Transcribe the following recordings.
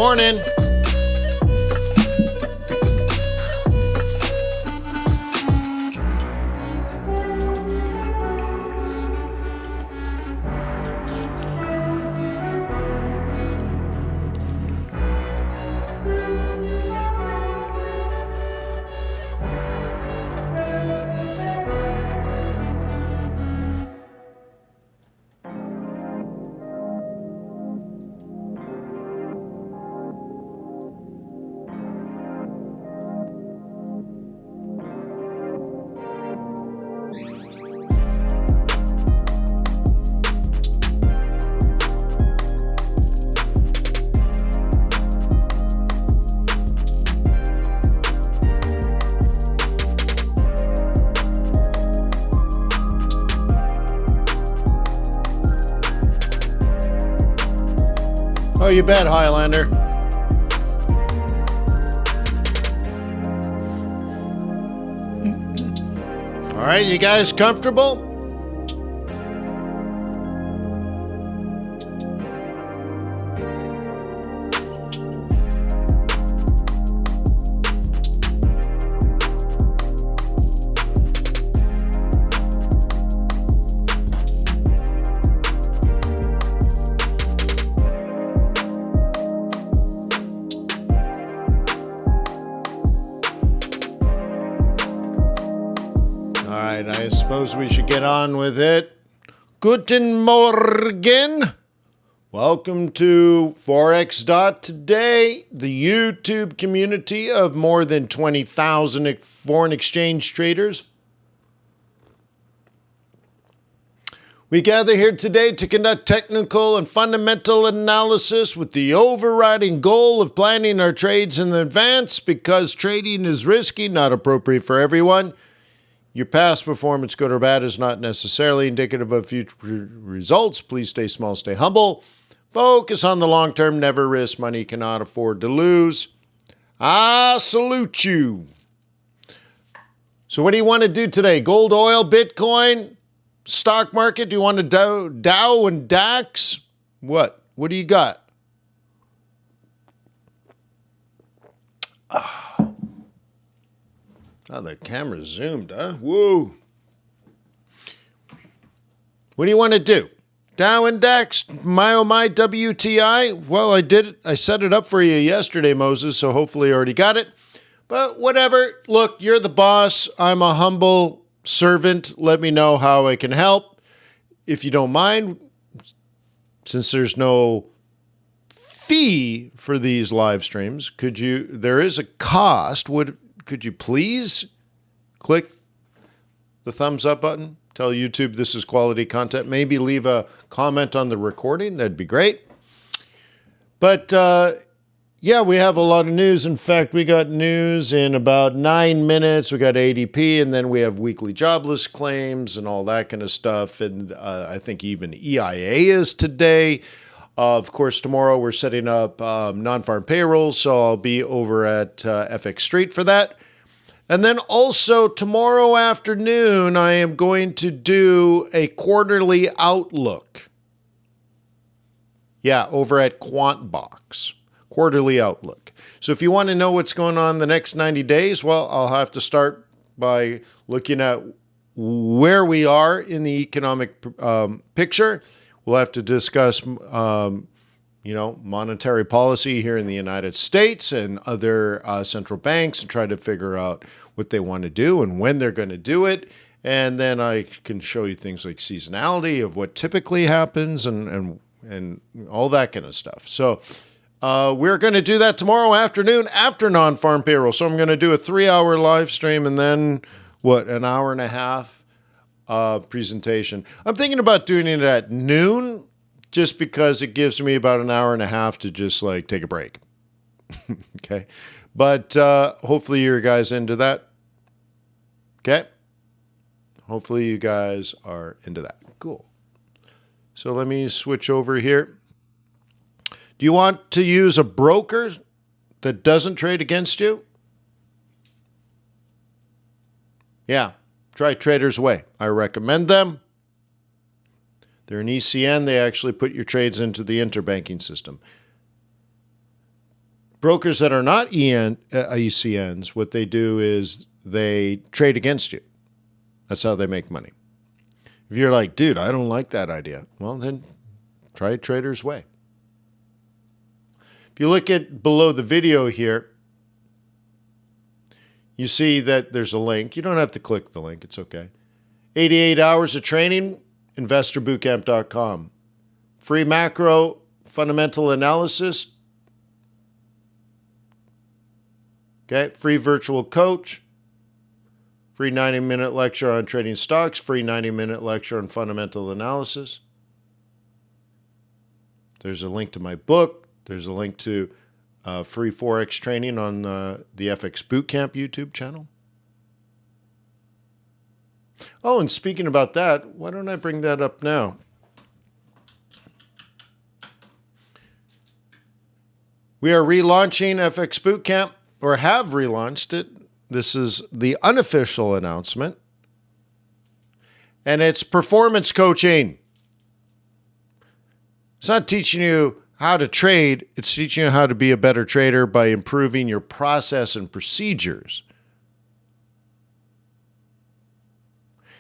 morning. Oh, you bet, Highlander. All right, you guys comfortable? I suppose we should get on with it. Guten Morgen. Welcome to Forex.Today, the YouTube community of more than 20,000 foreign exchange traders. We gather here today to conduct technical and fundamental analysis with the overriding goal of planning our trades in advance because trading is risky, not appropriate for everyone. Your past performance, good or bad, is not necessarily indicative of future results. Please stay small, stay humble. Focus on the long term, never risk money you cannot afford to lose. I salute you. So what do you want to do today? Gold, oil, Bitcoin, stock market? Do you want to Dow and DAX? What? What do you got? Oh, the camera's zoomed, huh? Whoa. What do you want to do? Dow and DAX, my oh my, WTI? Well, I did it. I set it up for you yesterday, Moses, so hopefully you already got it. But whatever. Look, you're the boss. I'm a humble servant. Let me know how I can help. If you don't mind, since there's no fee for these live streams, there is a cost. Could you please click the thumbs up button? Tell YouTube this is quality content. Maybe leave a comment on the recording. That'd be great. But yeah, we have a lot of news. In fact, we got news in about 9 minutes. We got ADP, and then we have weekly jobless claims and all that kind of stuff. And I think even EIA is today. Of course, tomorrow we're setting up non-farm payrolls, so I'll be over at FX Street for that. And then also tomorrow afternoon, I am going to do a quarterly outlook. Yeah, over at QuantBox, quarterly outlook. So if you want to know what's going on the next 90 days, well, I'll have to start by looking at where we are in the economic picture. We'll have to discuss, monetary policy here in the United States and other central banks and try to figure out what they want to do and when they're going to do it. And then I can show you things like seasonality of what typically happens and all that kind of stuff. So we're going to do that tomorrow afternoon after non-farm payroll. So I'm going to do a 3-hour live stream and then, an hour and a half presentation. I'm thinking about doing it at noon just because it gives me about an hour and a half to just take a break. Okay. But hopefully you guys into that. Okay. Hopefully you guys are into that. Cool. So let me switch over here. Do you want to use a broker that doesn't trade against you? Yeah. Try Traders Way. I recommend them. They're an ECN. They actually put your trades into the interbanking system. Brokers that are not ECNs, what they do is they trade against you. That's how they make money. If you're like, dude, I don't like that idea, well, then try Trader's Way. If you look at below the video here, you see that there's a link. You don't have to click the link. It's okay. 88 hours of training, investorbootcamp.com. Free macro fundamental analysis. Okay, free virtual coach. Free 90-minute lecture on trading stocks. Free 90-minute lecture on fundamental analysis. There's a link to my book. There's a link to free Forex training on the FX Bootcamp YouTube channel. Oh, and speaking about that, why don't I bring that up now? We are relaunching FX Bootcamp, or have relaunched it. This is the unofficial announcement. And it's performance coaching. It's not teaching you how to trade. It's teaching you how to be a better trader by improving your process and procedures.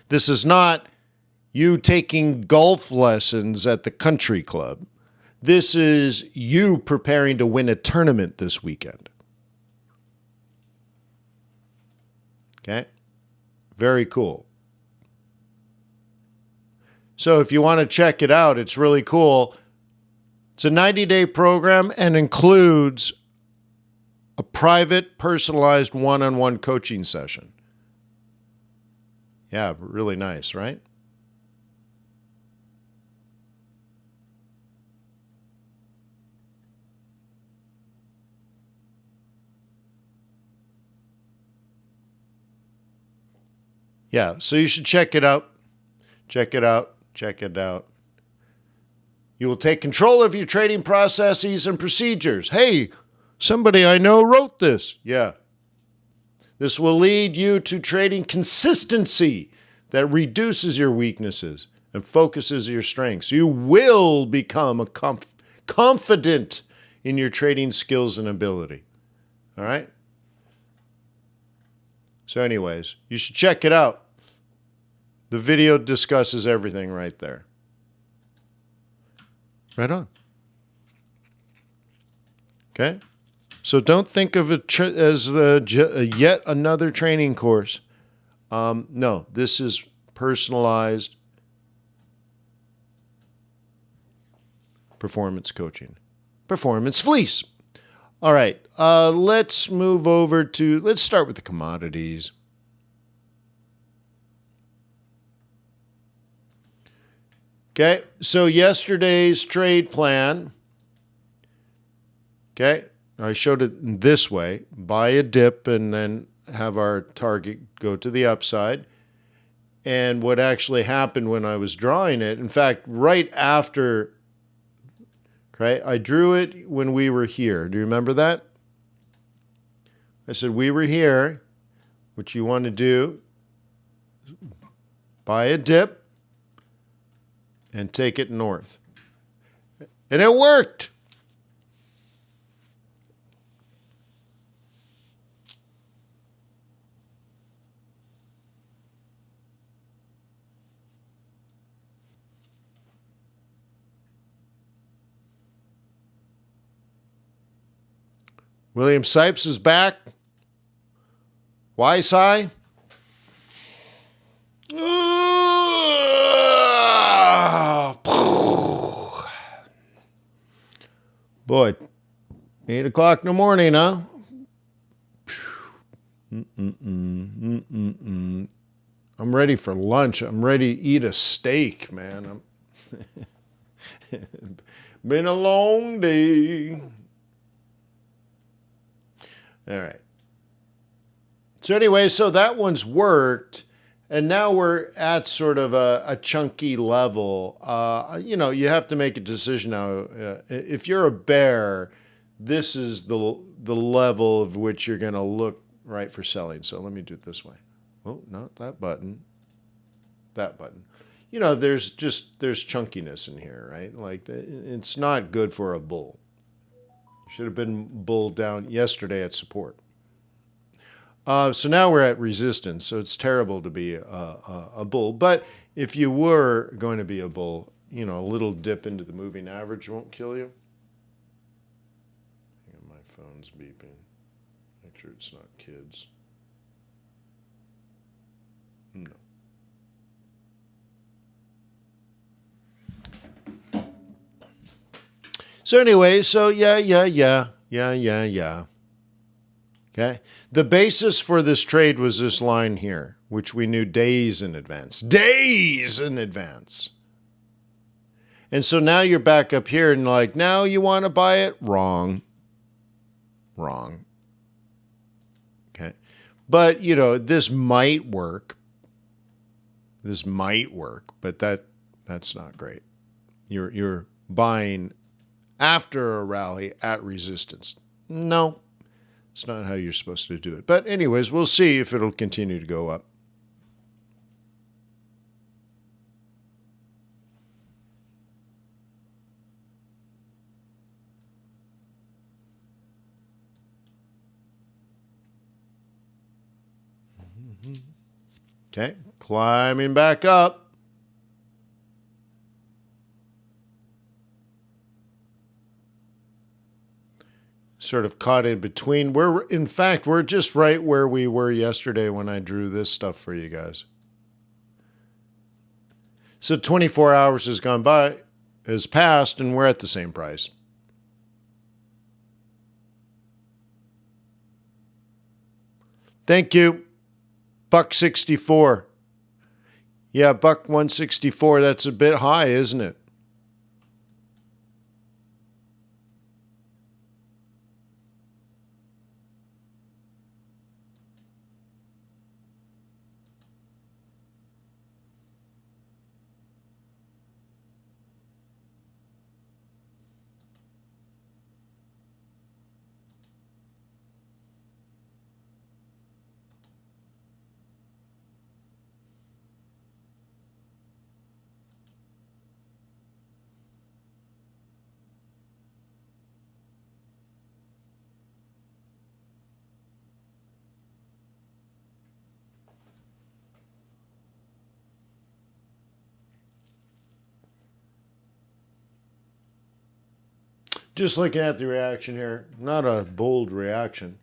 This is not you taking golf lessons at the country club. This is you preparing to win a tournament this weekend. Okay? Very cool. So if you want to check it out, it's really cool. It's a 90-day program and includes a private, personalized one-on-one coaching session. Yeah, really nice, right? Yeah, so you should check it out. Check it out. Check it out. You will take control of your trading processes and procedures. Hey, somebody I know wrote this. Yeah. This will lead you to trading consistency that reduces your weaknesses and focuses your strengths. You will become confident in your trading skills and ability. All right? So anyways, you should check it out. The video discusses everything right there. Right on. Okay? So don't think of it as yet another training course. No, this is personalized performance coaching. Performance fleece. All right, let's move over to, let's start with the commodities. Okay, so yesterday's trade plan, okay, I showed it in this way, buy a dip and then have our target go to the upside. And what actually happened when I was drawing it, in fact, right after, okay, I drew it when we were here. Do you remember that? I said we were here. What you want to do, buy a dip and take it north. And it worked. William Sipes is back. Wise high. Boy, 8 o'clock in the morning, huh? I'm ready for lunch. I'm ready to eat a steak, man. Been a long day. All right. So anyway, so that one's worked. And now we're at sort of a chunky level. You know, you have to make a decision now. If you're a bear, this is the level of which you're going to look right for selling. So let me do it this way. Oh, not that button. That button. You know, there's chunkiness in here, right? Like it's not good for a bull. Should have been bull down yesterday at support. So now we're at resistance. So it's terrible to be a bull. But if you were going to be a bull, you know, a little dip into the moving average won't kill you. Hang on, my phone's beeping. Make sure it's not kids. No. So anyway, so yeah. Okay. The basis for this trade was this line here, which we knew days in advance. Days in advance. And so now you're back up here and like, now you want to buy it? Wrong. Wrong. Okay. But, you know, this might work. This might work, but that's not great. You're buying after a rally at resistance. No, it's not how you're supposed to do it. But anyways, we'll see if it'll continue to go up. Okay, climbing back up. Sort of caught in between. In fact, we're just right where we were yesterday when I drew this stuff for you guys. So 24 hours has gone by, has passed, and we're at the same price. Thank you. $1.64. Yeah, $1.164. That's a bit high, isn't it? Just looking at the reaction here, not a bold reaction.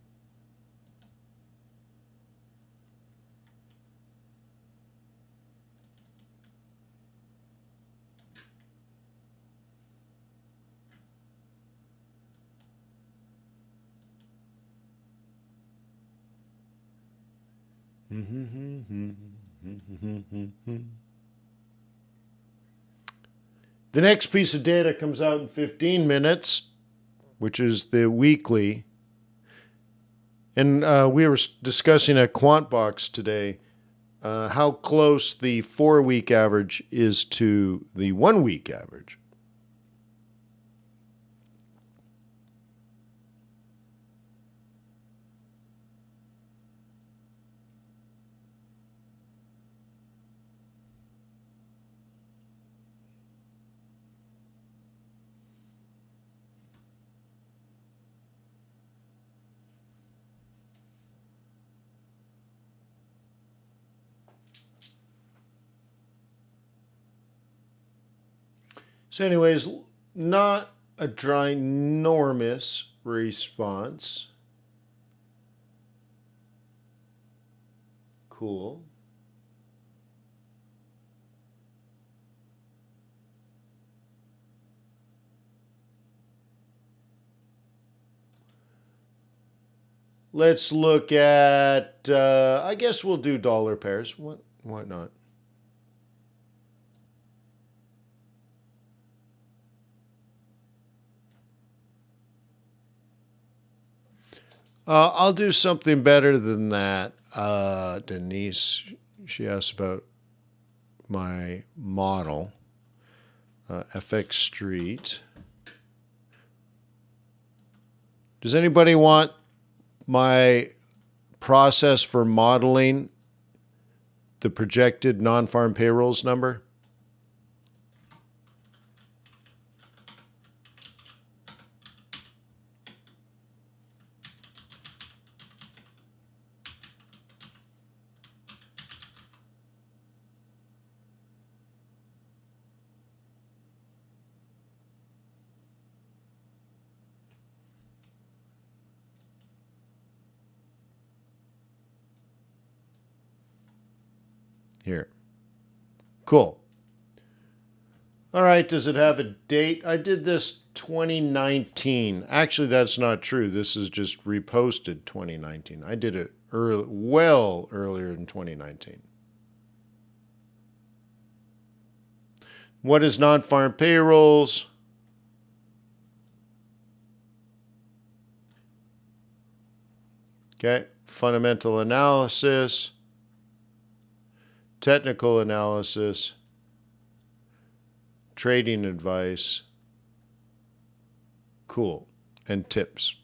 The next piece of data comes out in 15 minutes, which is the weekly. And we were discussing at QuantBox today how close the 4-week average is to the 1-week average. So anyways, not a ginormous response. Cool. Let's look at, I guess we'll do dollar pairs. Why not? I'll do something better than that. Denise, she asked about my model, FX Street. Does anybody want my process for modeling the projected non-farm payrolls number? Here. Cool. All right, does it have a date? I did this 2019. Actually, that's not true. This is just reposted 2019. I did it well earlier than 2019. What is non-farm payrolls? Okay, fundamental analysis, technical analysis, trading advice, cool, and tips.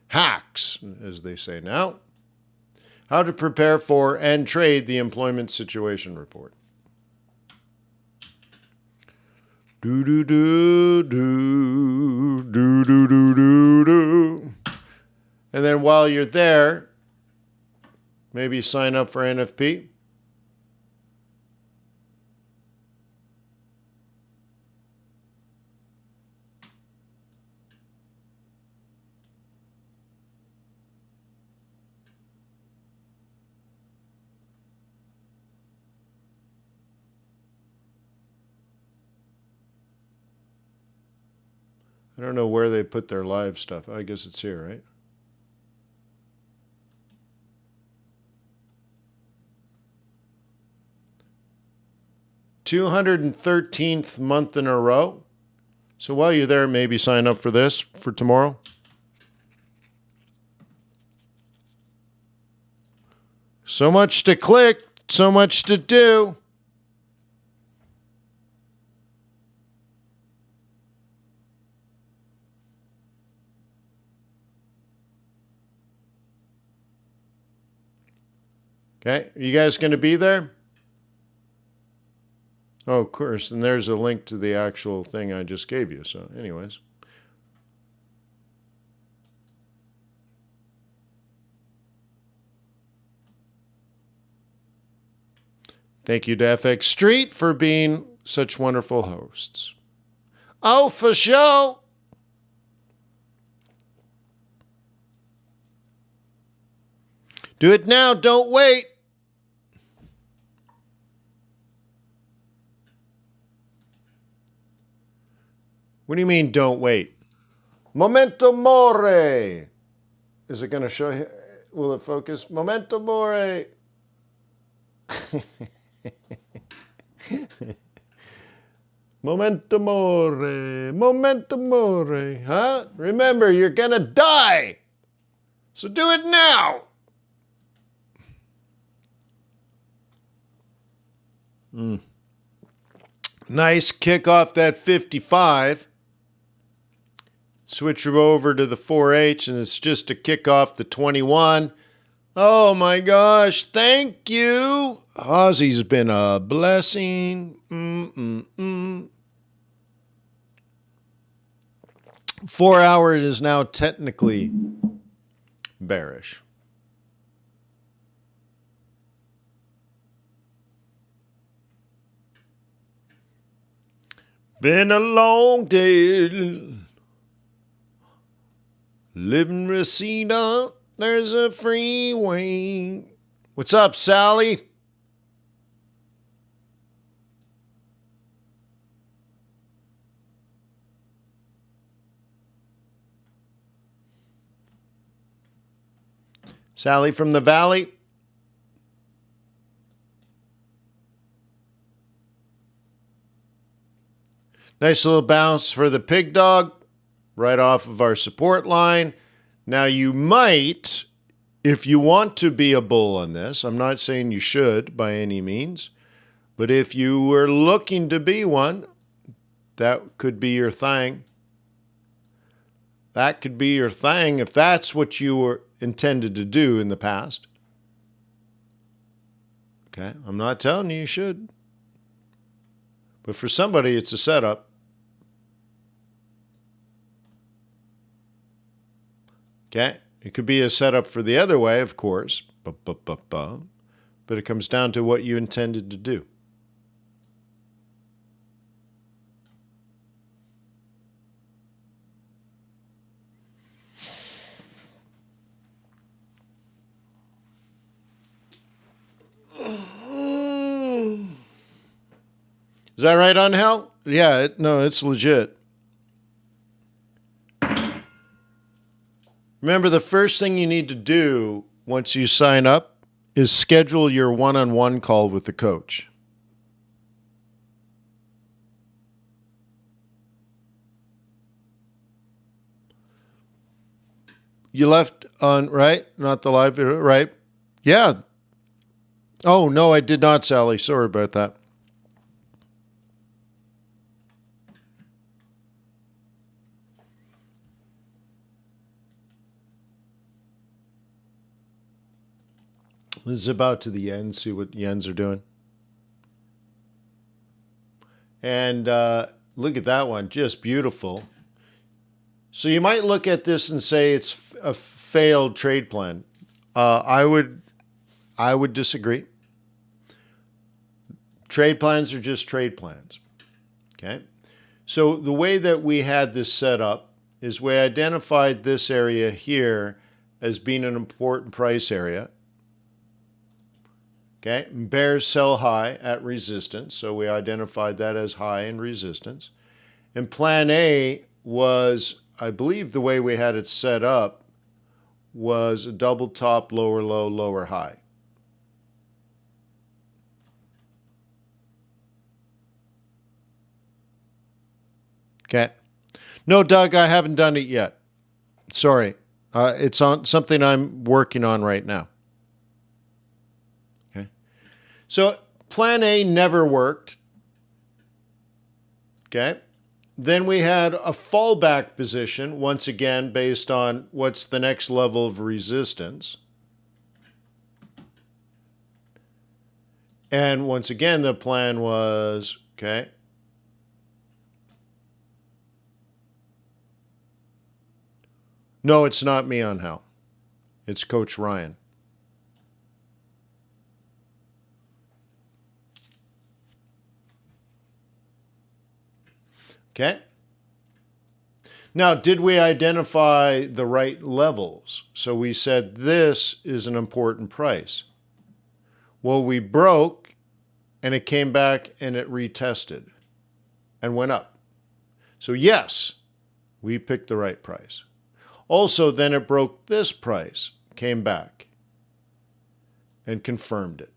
Hacks, as they say now. How to prepare for and trade the employment situation report. Do do do do do do do do do. And then while you're there, maybe sign up for NFP. I don't know where they put their live stuff. I guess it's here, right? $213th month in a row. So while you're there, maybe sign up for this for tomorrow. So much to click, so much to do. Okay, are you guys going to be there? Oh, of course, and there's a link to the actual thing I just gave you. So anyways. Thank you to FX Street for being such wonderful hosts. Oh, for sure. Do it now, don't wait. What do you mean, don't wait? Momento more. Is it going to show you? Will it focus? Momento more. Momento more. Momento more. Huh? Remember, you're going to die. So do it now. Nice kick off that 55. Switch over to the 4H, and it's just to kick off the 21. Oh my gosh, thank you. Ozzy's been a blessing. 4 hour is now technically bearish. Been a long day. Living Reseda, there's a freeway. What's up, Sally? Sally from the Valley. Nice little bounce for the pig dog. Right off of our support line. Now you might, if you want to be a bull on this, I'm not saying you should by any means, but if you were looking to be one, that could be your thing. That could be your thing if that's what you were intended to do in the past. Okay, I'm not telling you should. But for somebody, it's a setup. Okay, it could be a setup for the other way, of course, but it comes down to what you intended to do. that right, Angel? Yeah, no, it's legit. Remember, the first thing you need to do once you sign up is schedule your one-on-one call with the coach. You left on, right? Not the live video, right? Yeah. Oh, no, I did not, Sally. Sorry about that. This is about to the end. See what yens are doing. And look at that one. Just beautiful. So you might look at this and say it's a failed trade plan. I would disagree. Trade plans are just trade plans. Okay. So the way that we had this set up is we identified this area here as being an important price area. Okay. Bears sell high at resistance. So we identified that as high and resistance. And plan A was, I believe the way we had it set up was a double top, lower low, lower high. Okay. No, Doug, I haven't done it yet. Sorry. It's on something I'm working on right now. Okay. So plan A never worked. Okay. Then we had a fallback position, once again, based on what's the next level of resistance. And once again, the plan was, okay, no, it's not me, Angel. It's Coach Ryan. Okay. Now, did we identify the right levels? So we said this is an important price. Well, we broke and it came back and it retested and went up. So yes, we picked the right price. Also, then it broke this price, came back and confirmed it.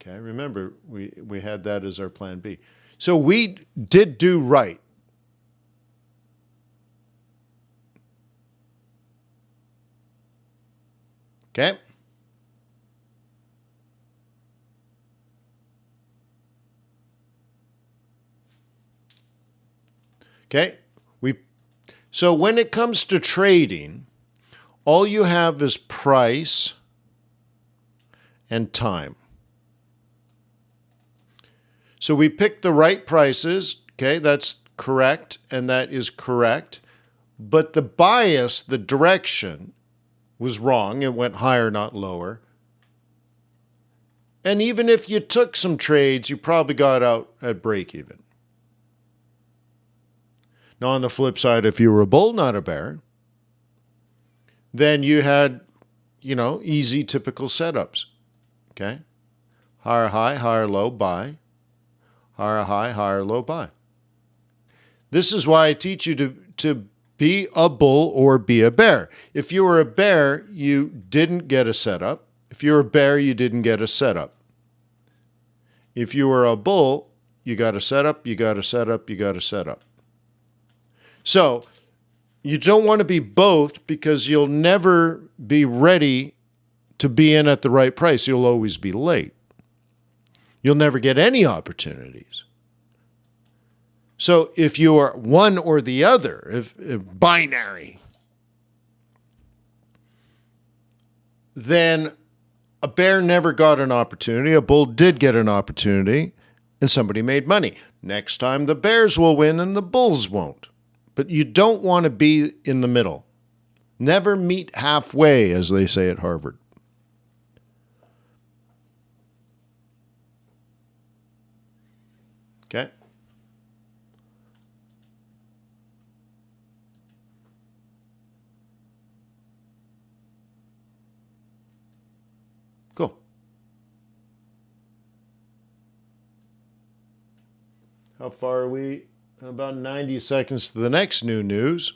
Okay, remember, we had that as our plan B. So we did do right. Okay. Okay. So when it comes to trading, all you have is price and time. So we picked the right prices. Okay, that's correct, and that is correct. But the bias, the direction, was wrong. It went higher, not lower. And even if you took some trades, you probably got out at break even. Now, on the flip side, if you were a bull, not a bear, then you had, easy, typical setups. Okay? Higher high, higher low, buy. Higher high, higher low, buy. This is why I teach you to be a bull or be a bear. If you were a bear, you didn't get a setup. If you were a bear, you didn't get a setup. If you were a bull, you got a setup, you got a setup, you got a setup. So you don't want to be both because you'll never be ready to be in at the right price. You'll always be late. You'll never get any opportunities. So if you are one or the other, if binary, then a bear never got an opportunity. A bull did get an opportunity, and somebody made money. Next time, the bears will win and the bulls won't. But you don't want to be in the middle. Never meet halfway, as they say at Harvard. Okay? Cool. How far are we? About 90 seconds to the next new news.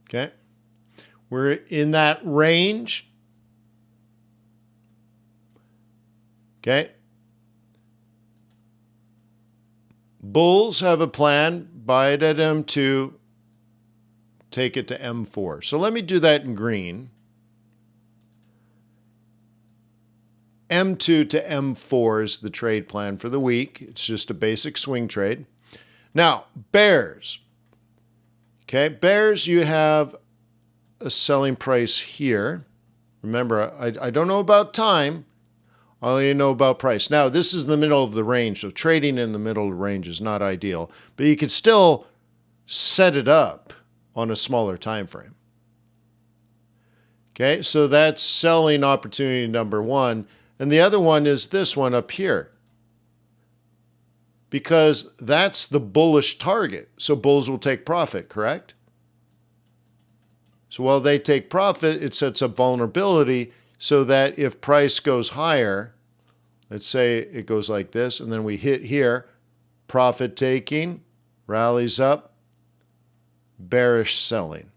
Okay. We're in that range. Okay. Bulls have a plan, buy it at M2, take it to M4. So let me do that in green. M2 to M4 is the trade plan for the week. It's just a basic swing trade. Now, bears. Okay, bears, you have a selling price here. Remember, I don't know about time. I only know about price. Now, this is the middle of the range, so trading in the middle of the range is not ideal, but you can still set it up on a smaller time frame. Okay, so that's selling opportunity number one. And the other one is this one up here, because that's the bullish target. So bulls will take profit, correct? So while they take profit, it sets up vulnerability so that if price goes higher, let's say it goes like this, and then we hit here, profit taking, rallies up, bearish selling.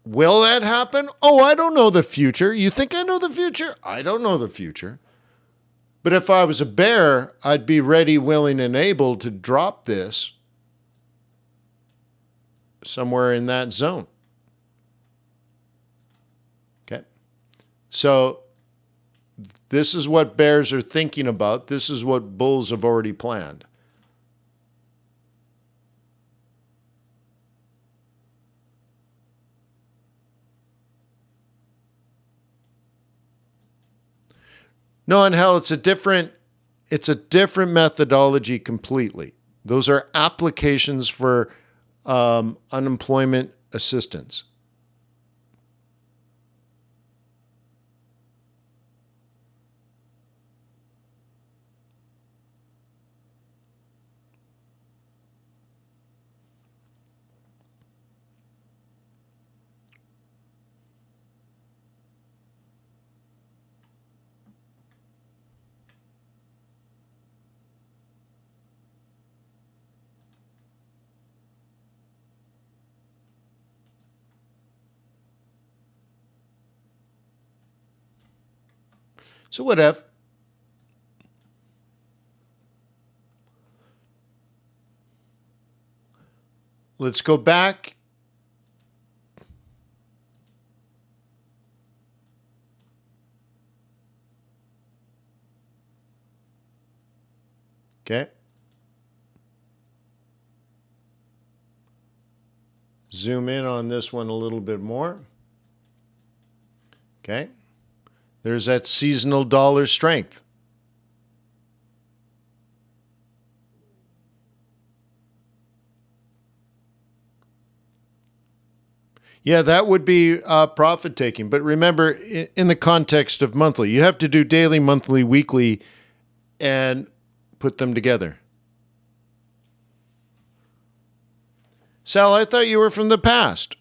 Will that happen? Oh, I don't know the future. You think I know the future? I don't know the future. But if I was a bear, I'd be ready, willing, and able to drop this somewhere in that zone. Okay. So this is what bears are thinking about. This is what bulls have already planned. No, in hell, it's a different methodology completely. Those are applications for unemployment assistance. So what if? Let's go back. Okay. Zoom in on this one a little bit more. Okay. There's that seasonal dollar strength. Yeah, that would be profit taking. But remember, in the context of monthly, you have to do daily, monthly, weekly, and put them together. Sal, I thought you were from the past.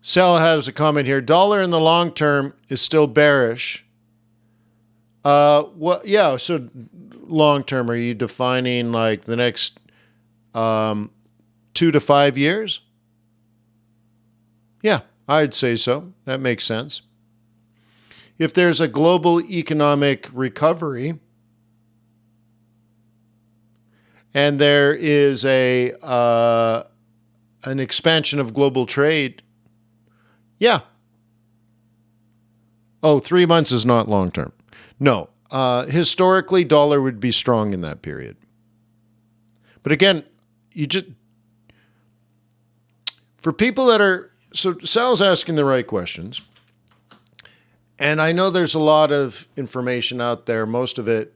Sal has a comment here. Dollar in the long term is still bearish. Yeah, so long term, are you defining like the next 2 to 5 years? Yeah, I'd say so. That makes sense. If there's a global economic recovery and there is an expansion of global trade, yeah. Oh, 3 months is not long term. No. Historically, dollar would be strong in that period. But again, for people that are so Sal's asking the right questions. And I know there's a lot of information out there, most of it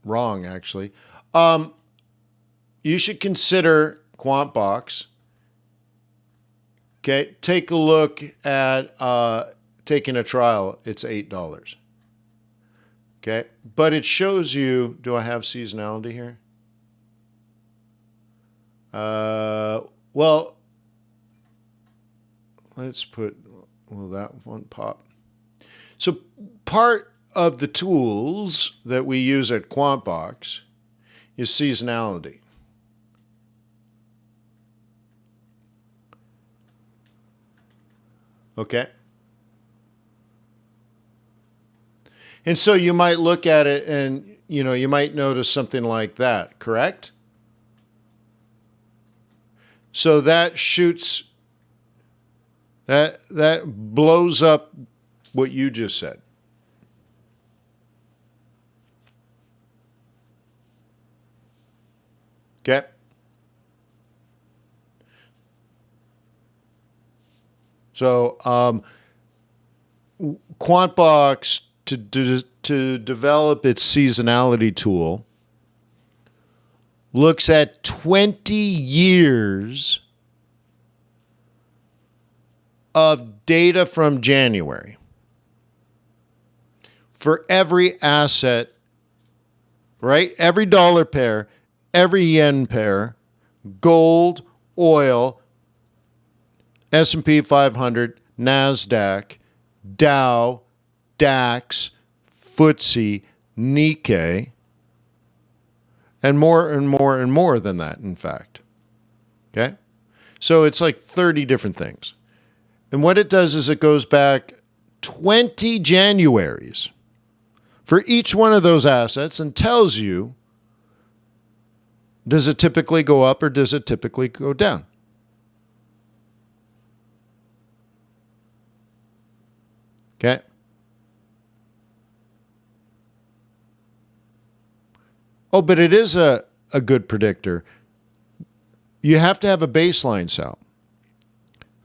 wrong, actually. You should consider QuantBox. Okay, take a look at taking a trial. It's $8. Okay, but it shows you, do I have seasonality here? Well, let's put, will that one pop? So part of the tools that we use at QuantBox is seasonality. Okay. And so you might look at it and, you might notice something like that, correct? So that shoots, that blows up what you just said. Okay? So QuantBox, to develop its seasonality tool, looks at 20 years of data from January for every asset, right? Every dollar pair, every yen pair, gold, oil, S&P 500, NASDAQ, Dow, DAX, FTSE, Nikkei, and more and more and more than that, in fact. Okay? So it's like 30 different things. And what it does is it goes back 20 Januaries for each one of those assets and tells you, does it typically go up or does it typically go down? Okay? Oh, but it is a good predictor. You have to have a baseline, Sal.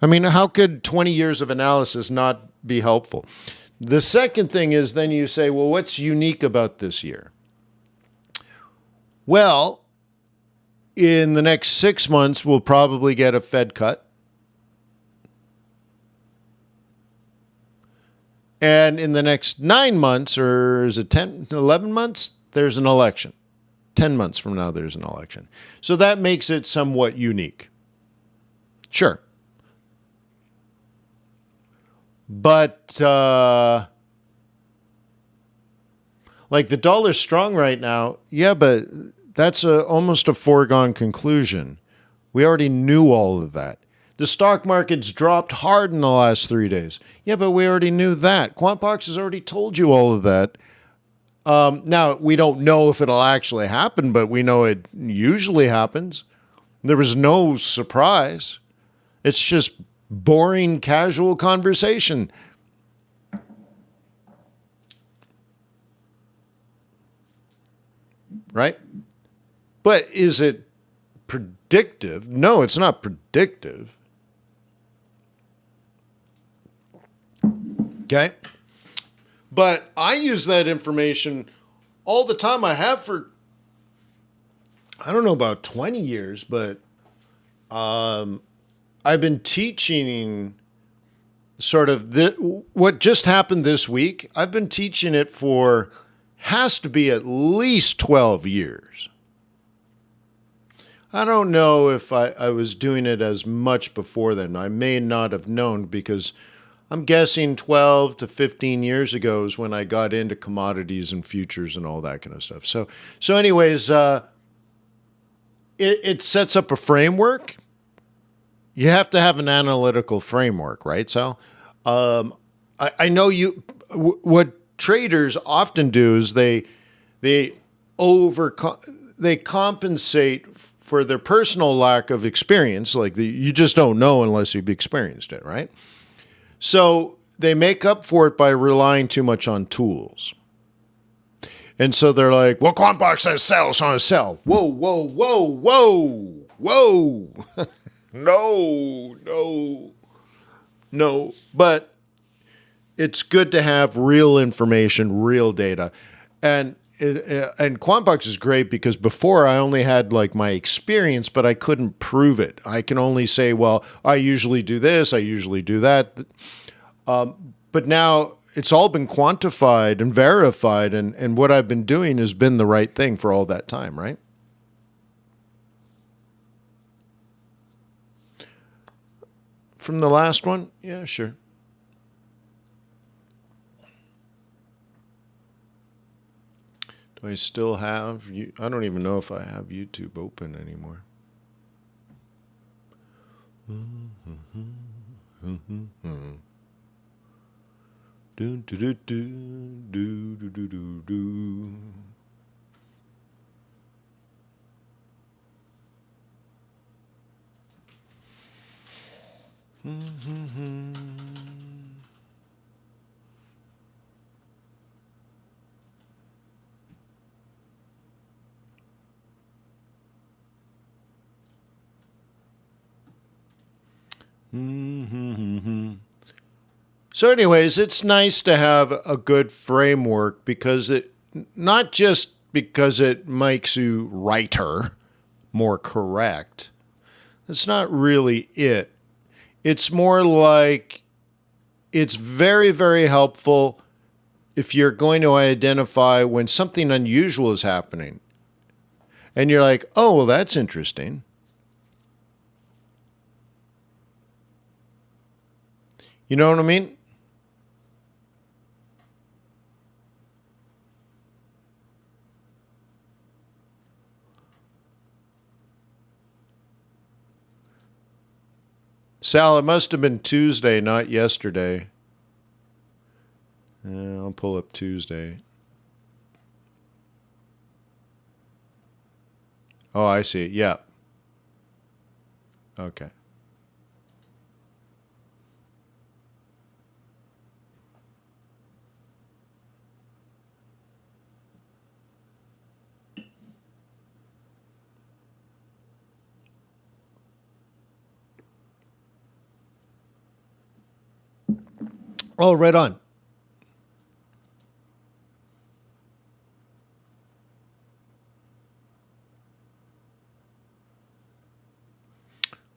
I mean, how could 20 years of analysis not be helpful? The second thing is then you say, well, what's unique about this year? Well, in the next 6 months, we'll probably get a Fed cut. And in the next 9 months, or is it 10, 11 months, there's an election. 10 months from now, there's an election. So that makes it somewhat unique. Sure. But, like the dollar's strong right now. Yeah, but that's almost a foregone conclusion. We already knew all of that. The stock market's dropped hard in the last 3 days. Yeah, but we already knew that. QuantBox has already told you all of that. Now, we don't know if it'll actually happen, but we know it usually happens. There was no surprise. It's just boring, casual conversation. Right? But is it predictive? No, it's not predictive. Okay? But I use that information all the time. I have for, I don't know, about 20 years, but I've been teaching sort of what just happened this week. I've been teaching it for, has to be at least 12 years. I don't know if I was doing it as much before then. I may not have known because I'm guessing 12 to 15 years ago is when I got into commodities and futures and all that kind of stuff. So anyways, it sets up a framework. You have to have an analytical framework, right, Sal? I know what traders often do is they compensate for their personal lack of experience. Like you just don't know unless you've experienced it, right? So they make up for it by relying too much on tools. And so they're like, well, QuantBox says sell, so I'm going to sell. Whoa, whoa, whoa, whoa, whoa. No. No, but it's good to have real information, real data. And Quantbox is great because before I only had like my experience, but I couldn't prove it. I can only say, well, I usually do this, I usually do that. But now it's all been quantified and verified, and what I've been doing has been the right thing for all that time, right? From the last one? Yeah, sure. Do I still have you? I don't even know if I have YouTube open anymore. Do do do do do do do do do. So anyways, it's nice to have a good framework because it not just because it makes you righter, more correct. That's not really it. It's more like it's very, very helpful if you're going to identify when something unusual is happening. And you're like, oh, well, that's interesting. You know what I mean? Sal, it must have been Tuesday, not yesterday. I'll pull up Tuesday. Oh, I see. Yeah. Okay. Oh, right on.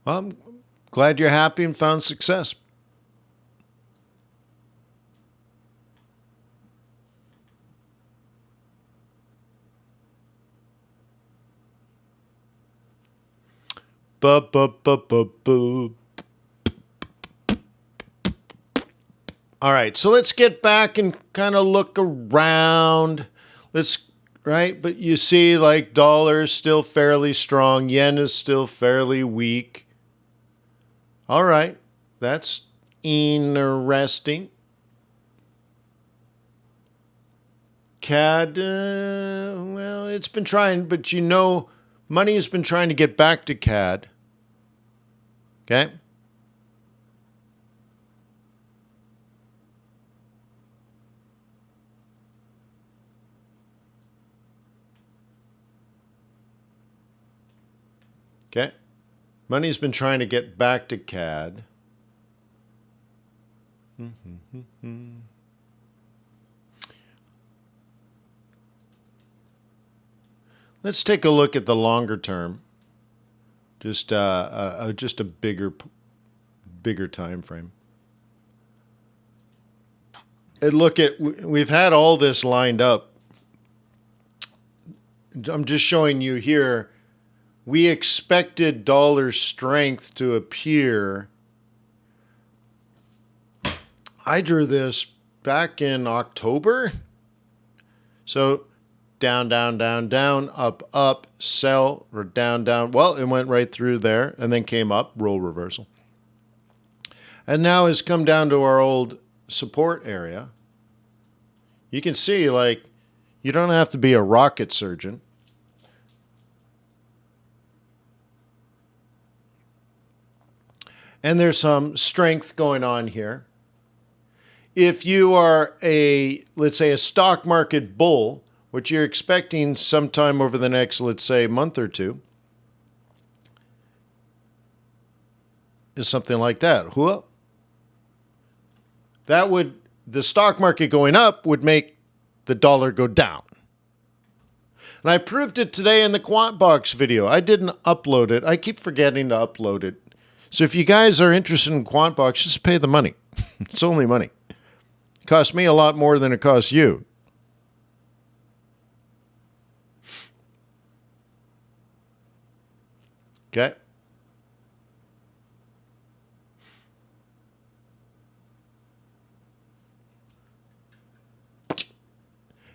Well, I'm glad you're happy and found success. Bu. All right, so let's get back and kind of look around. Right? But you see, like, dollar is still fairly strong. Yen is still fairly weak. All right, that's interesting. CAD, well, it's been trying, but money has been trying to get back to CAD. Okay? Okay? Money's been trying to get back to CAD. Let's take a look at the longer term. Just a bigger time frame. And look at, we've had all this lined up. I'm just showing you here. We expected dollar strength to appear. I drew this back in October. So down, down, down, down, up, up, sell, or down, down. Well, it went right through there and then came up, role reversal. And now has come down to our old support area. You can see, like, you don't have to be a rocket surgeon. And there's some strength going on here. If you are let's say, a stock market bull, which you're expecting sometime over the next, let's say, month or two, is something like that. Whoa. the stock market going up would make the dollar go down. And I proved it today in the Quant Box video. I didn't upload it. I keep forgetting to upload it. So if you guys are interested in Quant Box, just pay the money. It's only money. It costs me a lot more than it costs you. Okay?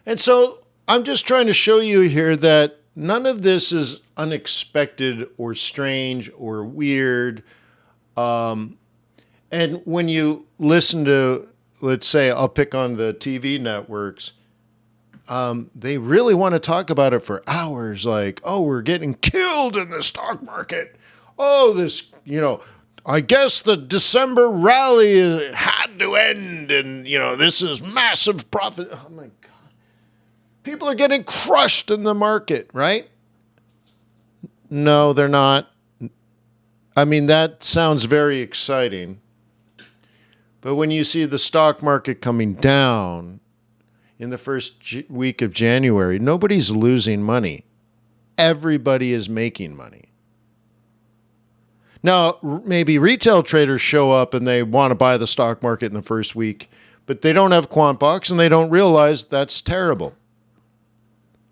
And so I'm just trying to show you here that none of this is unexpected or strange or weird. And when you listen to, let's say, I'll pick on the TV networks, they really want to talk about it for hours. Like, oh, we're getting killed in the stock market. Oh, this, I guess the December rally had to end. And, this is massive profit. Oh, my God. People are getting crushed in the market, right? No, they're not. I mean, that sounds very exciting. But when you see the stock market coming down in the first week of January, nobody's losing money. Everybody is making money. Now, maybe retail traders show up and they want to buy the stock market in the first week, but they don't have Quant Box and they don't realize that's terrible.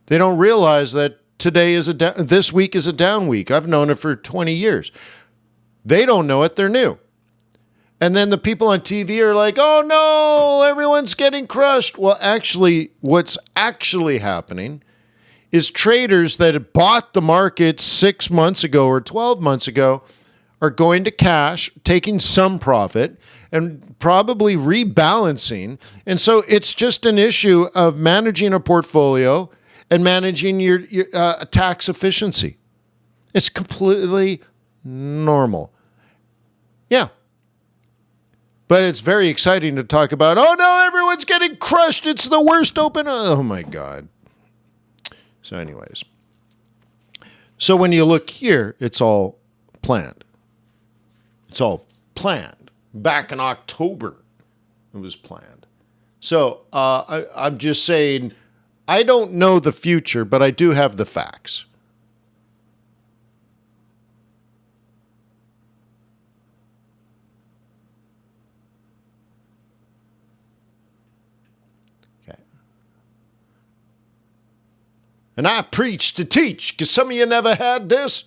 They don't realize that this week is a down week. I've known it for 20 years. They don't know it. They're new. And then the people on TV are like, oh, no, everyone's getting crushed. Well, actually, what's actually happening is traders that had bought the market 6 months ago or 12 months ago are going to cash, taking some profit, and probably rebalancing. And so it's just an issue of managing a portfolio and managing your tax efficiency. It's completely normal. Yeah. But it's very exciting to talk about, oh no, everyone's getting crushed. It's the worst open. Oh my God. So anyways. So when you look here, it's all planned. It's all planned. Back in October, it was planned. So I'm just saying, I don't know the future, but I do have the facts. Okay. And I preach to teach, because some of you never had this.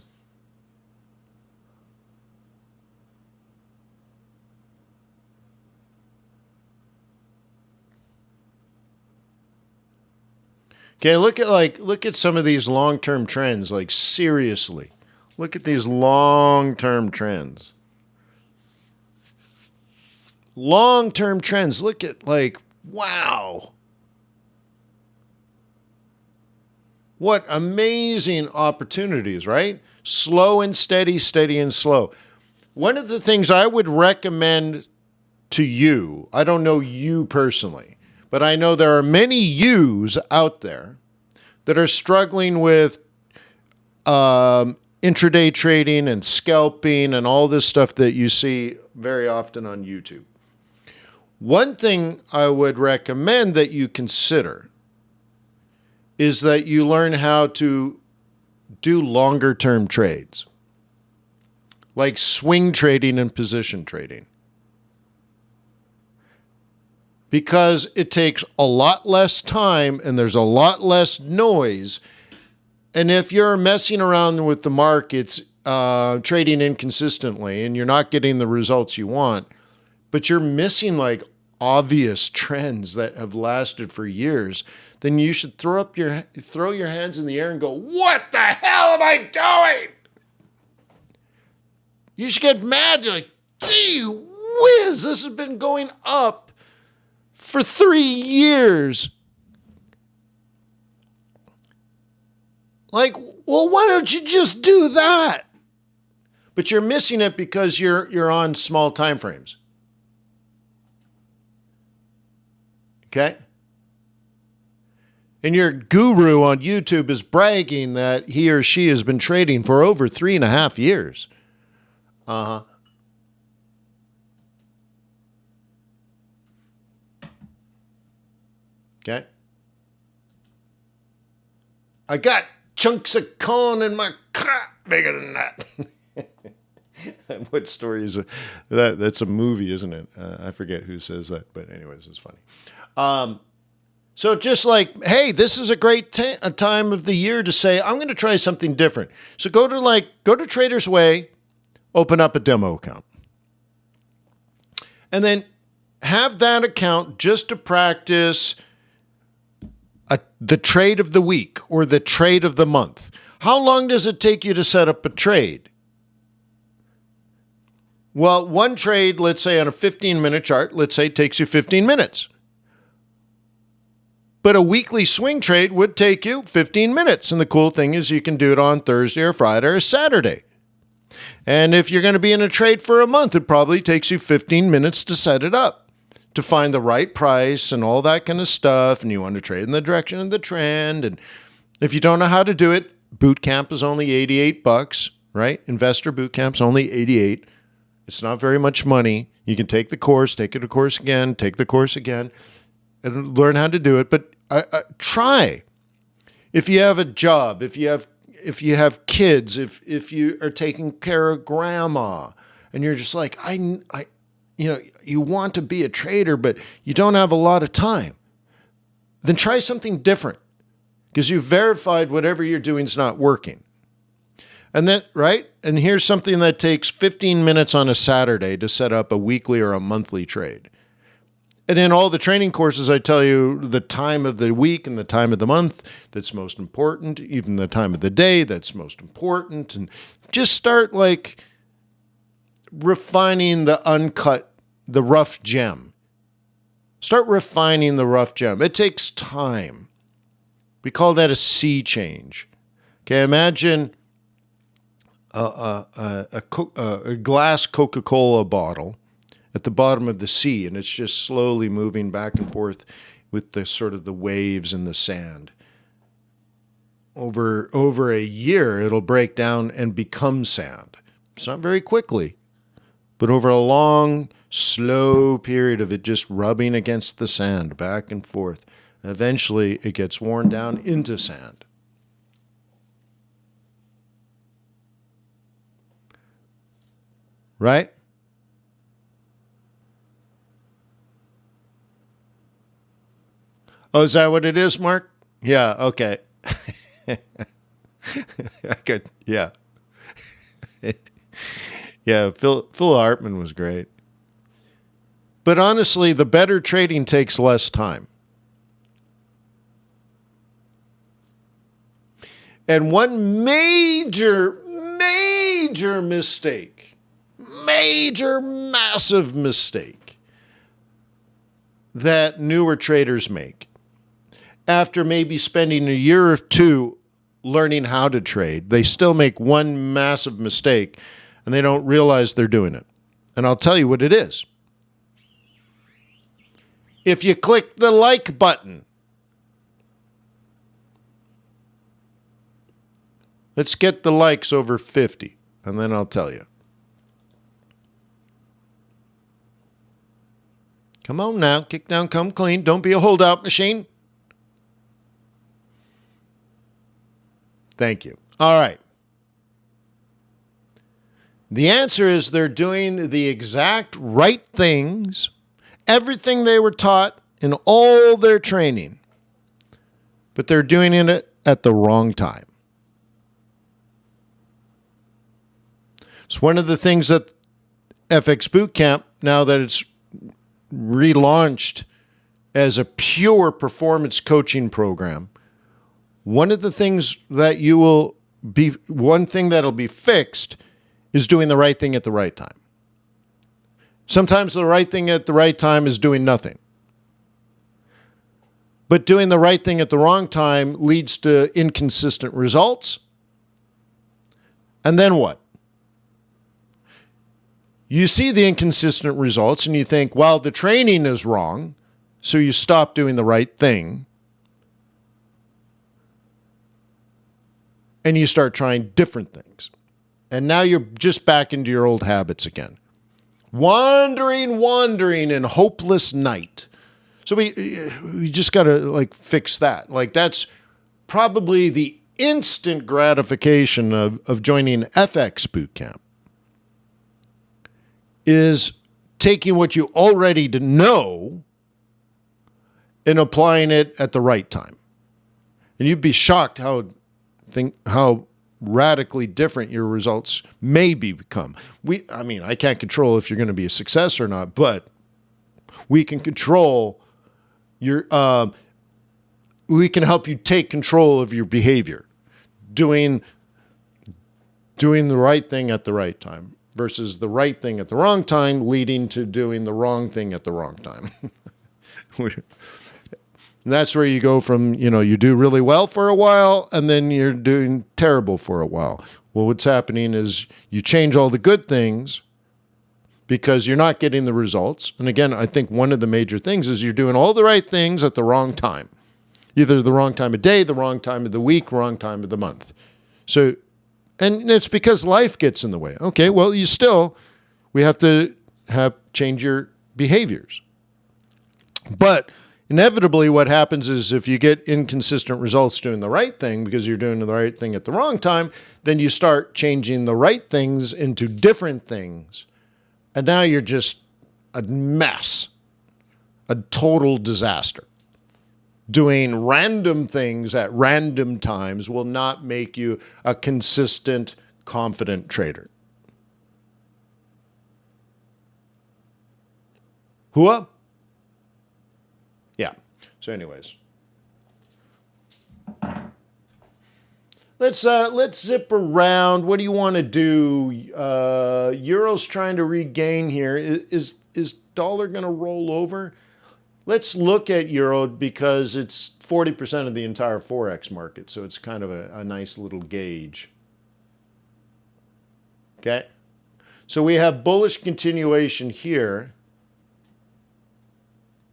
Okay, look at some of these long-term trends, like seriously. Look at these long-term trends. Long-term trends, look at wow. What amazing opportunities, right? Slow and steady, steady and slow. One of the things I would recommend to you, I don't know you personally, but I know there are many yous out there that are struggling with intraday trading and scalping and all this stuff that you see very often on YouTube. One thing I would recommend that you consider is that you learn how to do longer term trades, like swing trading and position trading. Because it takes a lot less time and there's a lot less noise. And if you're messing around with the markets, trading inconsistently, and you're not getting the results you want, but you're missing obvious trends that have lasted for years, then you should throw your hands in the air and go, what the hell am I doing? You should get mad. You're like, gee whiz, this has been going up for 3 years. Well, why don't you just do that? But you're missing it because you're on small time frames. Okay? And your guru on YouTube is bragging that he or she has been trading for over 3.5 years. Okay? I got chunks of corn in my crop bigger than that. What story is it? That's a movie, isn't it? I forget who says that, but anyways, it's funny. So just like, hey, this is a great time of the year to say, I'm going to try something different. So go to Trader's Way, open up a demo account. And then have that account just to practice the trade of the week or the trade of the month. How long does it take you to set up a trade? Well, one trade, let's say on a 15-minute chart, let's say takes you 15 minutes. But a weekly swing trade would take you 15 minutes. And the cool thing is you can do it on Thursday or Friday or Saturday. And if you're going to be in a trade for a month, it probably takes you 15 minutes to set it up, to find the right price and all that kind of stuff. And you want to trade in the direction of the trend. And if you don't know how to do it, boot camp is only $88, right? Investor boot camp's only $88. It's not very much money. You can take the course, take the course again, take the course again, and learn how to do it. But try. If you have a job, if you have kids, if you are taking care of grandma, and you're just like, you want to be a trader, but you don't have a lot of time, then try something different, because you've verified whatever you're doing is not working. And then, right? And here's something that takes 15 minutes on a Saturday to set up a weekly or a monthly trade. And in all the training courses, I tell you the time of the week and the time of the month that's most important, even the time of the day that's most important. And just start like refining the rough gem. Start refining the rough gem. It takes time. We call that a sea change. Okay, imagine a glass Coca-Cola bottle at the bottom of the sea, and it's just slowly moving back and forth with the sort of the waves and the sand. Over a year, it'll break down and become sand. It's not very quickly, but over a long, slow period of it just rubbing against the sand back and forth, eventually it gets worn down into sand. Right? Oh, is that what it is, Mark? Yeah, okay. Good. Yeah. Yeah, Phil Hartman was great. But honestly, the better trading takes less time. And one major mistake, massive mistake that newer traders make after maybe spending a year or two learning how to trade, they still make one massive mistake and they don't realize they're doing it. And I'll tell you what it is. If you click the like button, let's get the likes over 50, and then I'll tell you. Come on now, kick down, come clean. Don't be a holdout machine. Thank you. All right. The answer is they're doing the exact right things, everything they were taught in all their training, but they're doing it at the wrong time. It's one of the things that FX Bootcamp, now that it's relaunched as a pure performance coaching program, one of the things that one thing that'll be fixed is doing the right thing at the right time. Sometimes the right thing at the right time is doing nothing. But doing the right thing at the wrong time leads to inconsistent results. And then what? You see the inconsistent results and you think, well, the training is wrong, so you stop doing the right thing. And you start trying different things. And now you're just back into your old habits again. Wandering in hopeless night, So we just got to like fix that. Like that's probably the instant gratification of joining FX Bootcamp is taking what you already know and applying it at the right time. And you'd be shocked how radically different your results may become. I can't control if you're going to be a success or not, but we can control your we can help you take control of your behavior, doing the right thing at the right time versus the right thing at the wrong time, leading to doing the wrong thing at the wrong time. And that's where you go from, you do really well for a while and then you're doing terrible for a while. Well, what's happening is you change all the good things because you're not getting the results. And again, I think one of the major things is you're doing all the right things at the wrong time. Either the wrong time of day, the wrong time of the week, wrong time of the month. So, and it's because life gets in the way. Okay, well, we have to change your behaviors. But inevitably what happens is if you get inconsistent results doing the right thing because you're doing the right thing at the wrong time, then you start changing the right things into different things. And now you're just a mess, a total disaster. Doing random things at random times will not make you a consistent, confident trader. Hua? Yeah. So anyways. Let's zip around. What do you want to do? Euro's trying to regain here. Is dollar going to roll over? Let's look at euro because it's 40% of the entire Forex market. So it's kind of a nice little gauge. Okay. So we have bullish continuation here.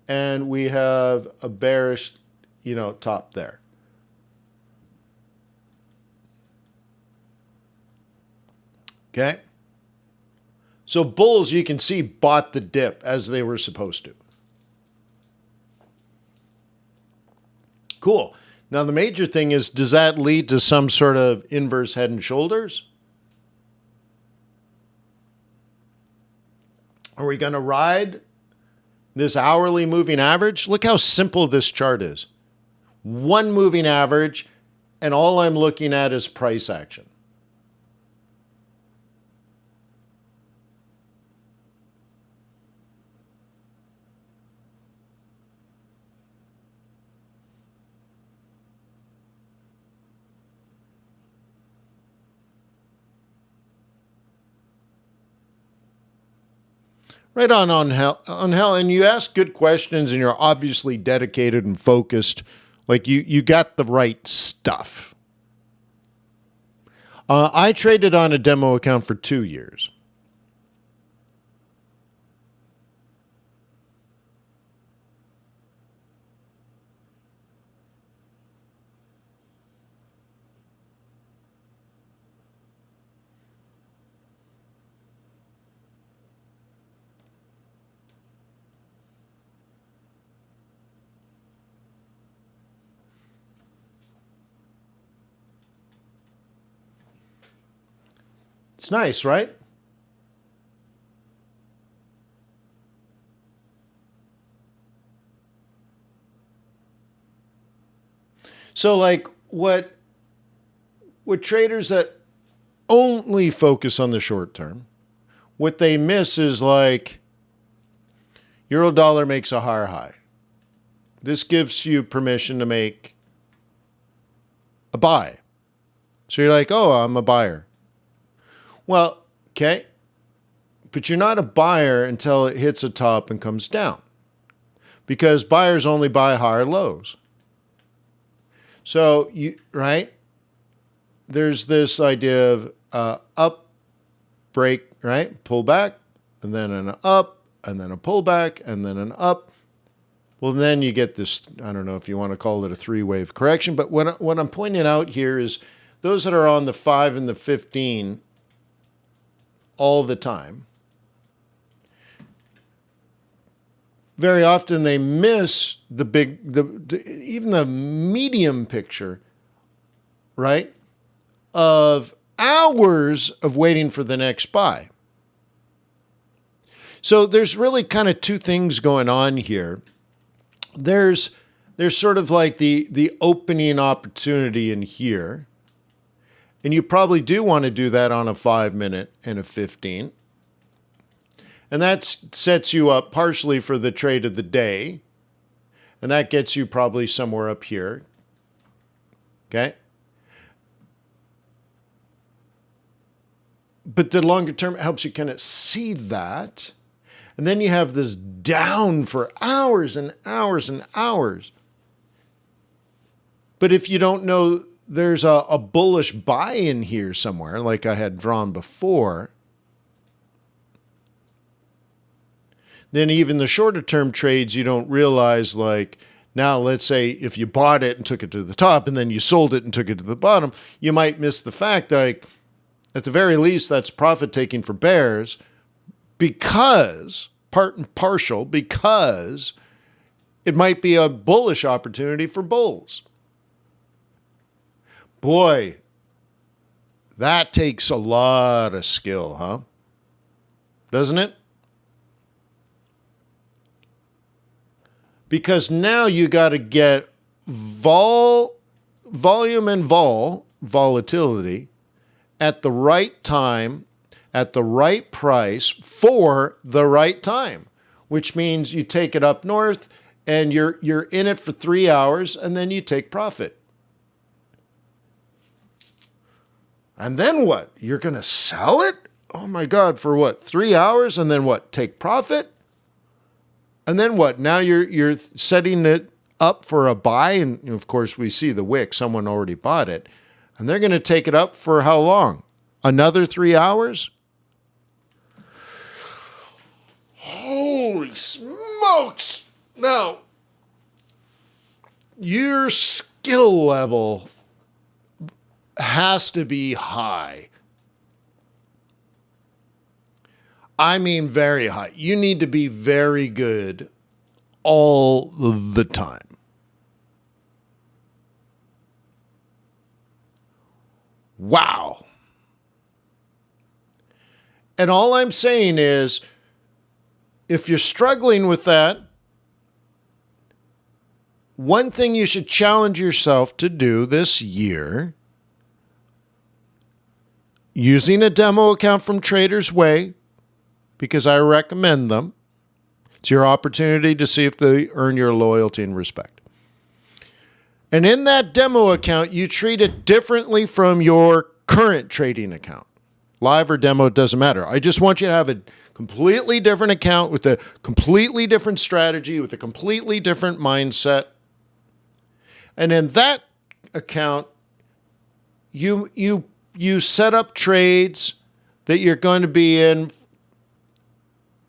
And we have a bearish, top there. Okay. So bulls, you can see, bought the dip as they were supposed to. Cool. Now, the major thing is, does that lead to some sort of inverse head and shoulders? Are we going to ride this hourly moving average? Look how simple this chart is. One moving average, and all I'm looking at is price action. Right on hell, and you ask good questions, and you're obviously dedicated and focused. Like you got the right stuff. I traded on a demo account for 2 years. It's nice, right? So like what traders that only focus on the short term, what they miss is like euro dollar makes a higher high. This gives you permission to make a buy. So you're like, oh, I'm a buyer. Well, okay, but you're not a buyer until it hits a top and comes down because buyers only buy higher lows. So, there's this idea of up, break, right? Pull back, and then an up, and then a pullback, and then an up. Well, then you get this, I don't know if you want to call it a three-wave correction, but what I'm pointing out here is those that are on the 5 and the 15 all the time, very often they miss even the medium picture, right, of hours of waiting for the next buy. So there's really kind of two things going on here. There's sort of like the opening opportunity in here. And you probably do want to do that on a 5-minute and a 15. And that sets you up partially for the trade of the day. And that gets you probably somewhere up here. Okay? But the longer term helps you kind of see that. And then you have this down for hours and hours and hours. But if you don't know there's a bullish buy in here somewhere, like I had drawn before, then even the shorter term trades, you don't realize, like, now let's say if you bought it and took it to the top and then you sold it and took it to the bottom, you might miss the fact that, like, at the very least, that's profit taking for bears, because part and partial, because it might be a bullish opportunity for bulls. Boy, that takes a lot of skill, huh? Doesn't it? Because now you got to get volume and volatility at the right time, at the right price, for the right time, which means you take it up north and you're in it for 3 hours and then you take profit. And then what? You're going to sell it? Oh my God, for what? 3 hours and then what? Take profit? And then what? Now you're setting it up for a buy, and of course we see the wick, someone already bought it, and they're going to take it up for how long? Another 3 hours? Holy smokes! Now, your skill level has to be high. I mean very high. You need to be very good all the time. Wow. And all I'm saying is, if you're struggling with that, one thing you should challenge yourself to do this year, using a demo account from Trader's Way, because I recommend them. It's your opportunity to see if they earn your loyalty and respect. And in that demo account, you treat it differently from your current trading account. Live or demo, it doesn't matter. I just want you to have a completely different account with a completely different strategy, with a completely different mindset. And in that account, you set up trades that you're going to be in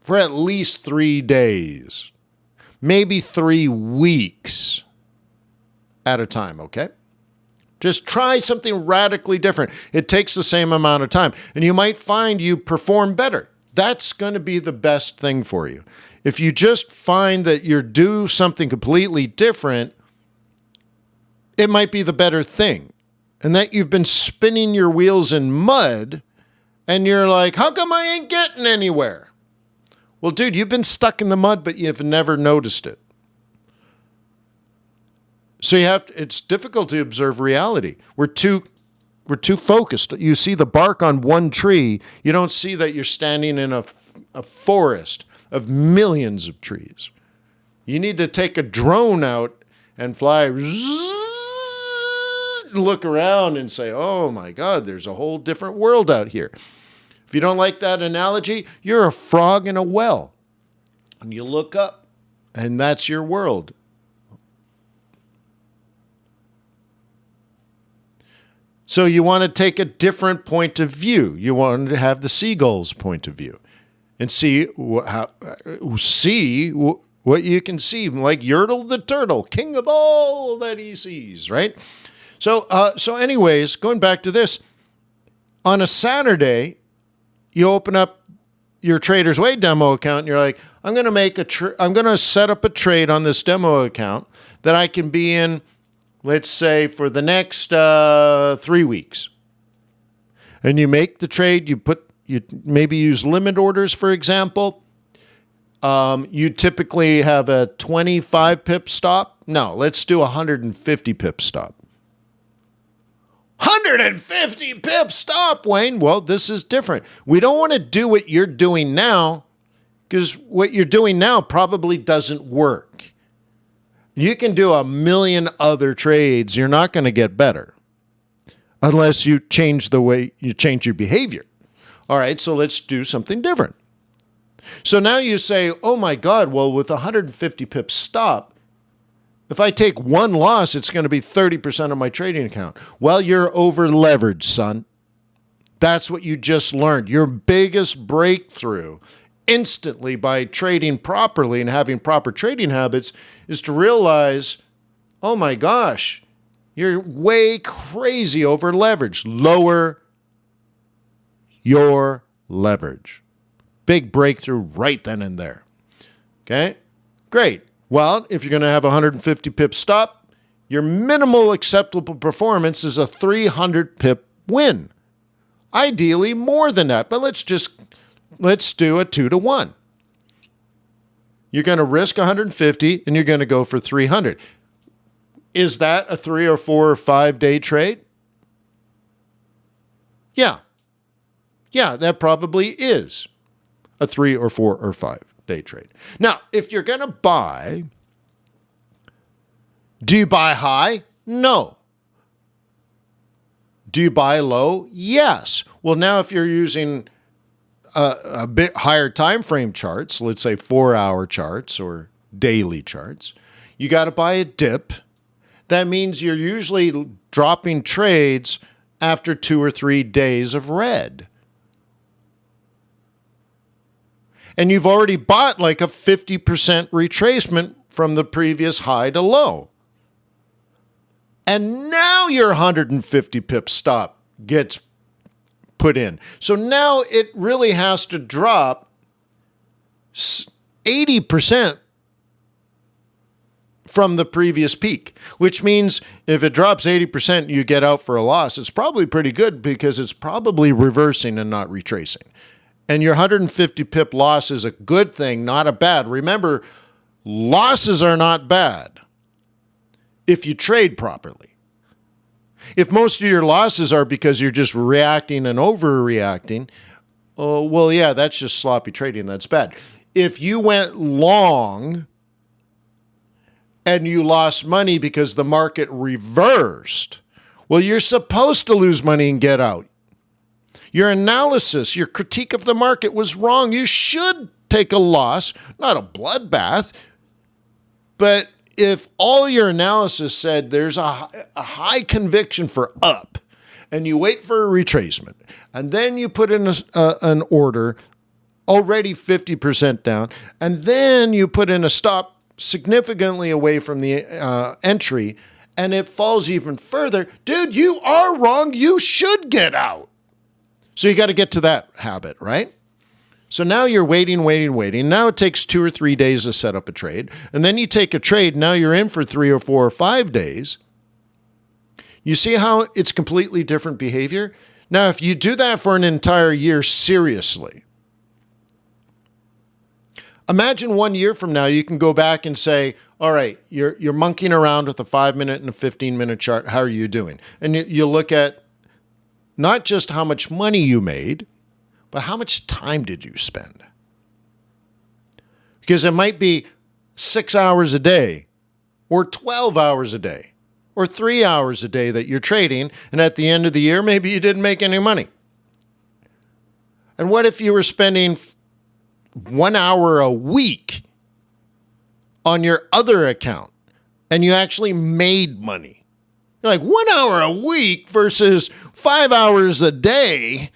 for at least 3 days, maybe 3 weeks at a time, okay? Just try something radically different. It takes the same amount of time, and you might find you perform better. That's going to be the best thing for you. If you just find that you do something completely different, it might be the better thing. And that you've been spinning your wheels in mud, and you're like, how come I ain't getting anywhere? Well, dude, you've been stuck in the mud, but you've never noticed it. So it's difficult to observe reality. We're too focused. You see the bark on one tree. You don't see that you're standing in a forest of millions of trees. You need to take a drone out and fly, look around and say, oh my God, there's a whole different world out here. If you don't like that analogy, you're a frog in a well. And you look up, and that's your world. So you want to take a different point of view. You want to have the seagull's point of view and see what you can see, like Yertle the turtle, king of all that he sees, right? So anyways, going back to this, on a Saturday, you open up your Trader's Way demo account and you're like, I'm going to set up a trade on this demo account that I can be in, let's say, for the next 3 weeks. And you make the trade, you maybe use limit orders, for example. You typically have a 25 pip stop. No, let's do a 150 pip stop. 150 pip stop, Wayne. Well, this is different. We don't want to do what you're doing now because what you're doing now probably doesn't work. You can do a million other trades. You're not going to get better unless you change your behavior. All right, so let's do something different. So now you say, oh my God, well, with 150 pip stop, if I take one loss, it's going to be 30% of my trading account. Well, you're over leveraged, son. That's what you just learned. Your biggest breakthrough instantly by trading properly and having proper trading habits is to realize, oh my gosh, you're way crazy over leverage. Lower your leverage. Big breakthrough right then and there. Okay, great. Well, if you're going to have a 150 pip stop, your minimal acceptable performance is a 300 pip win. Ideally more than that, but let's do a 2-to-1. You're going to risk 150 and you're going to go for 300. Is that a 3 or 4 or 5 day trade? Yeah. Yeah, that probably is a 3 or 4 or 5 day trade. Now, if you're going to buy, do you buy high? No. Do you buy low? Yes. Well, now if you're using a bit higher time frame charts, let's say 4-hour charts or daily charts, you got to buy a dip. That means you're usually dropping trades after 2 or 3 days of red. And you've already bought like a 50% retracement from the previous high to low. And now your 150 pip stop gets put in. So now it really has to drop 80% from the previous peak, which means if it drops 80%, you get out for a loss. It's probably pretty good because it's probably reversing and not retracing. And your 150 pip loss is a good thing, not a bad. Remember, losses are not bad if you trade properly. If most of your losses are because you're just reacting and overreacting, well, yeah, that's just sloppy trading. That's bad. If you went long and you lost money because the market reversed, well, you're supposed to lose money and get out. Your analysis, your critique of the market was wrong. You should take a loss, not a bloodbath. But if all your analysis said there's a high conviction for up, and you wait for a retracement, and then you put in an order already 50% down, and then you put in a stop significantly away from the entry, and it falls even further, dude, you are wrong. You should get out. So you got to get to that habit, right? So now you're waiting. Now it takes 2 or 3 days to set up a trade. And then you take a trade. Now you're in for 3 or 4 or 5 days. You see how it's completely different behavior? Now, if you do that for an entire year seriously, imagine 1 year from now, you can go back and say, all right, you're monkeying around with a 5-minute and a 15-minute chart. How are you doing? And you look at not just how much money you made, but how much time did you spend? Because it might be 6 hours a day, or 12 hours a day, or 3 hours a day that you're trading, and at the end of the year, maybe you didn't make any money. And what if you were spending 1 hour a week on your other account, and you actually made money? You're like, 1 hour a week versus 5 hours a day.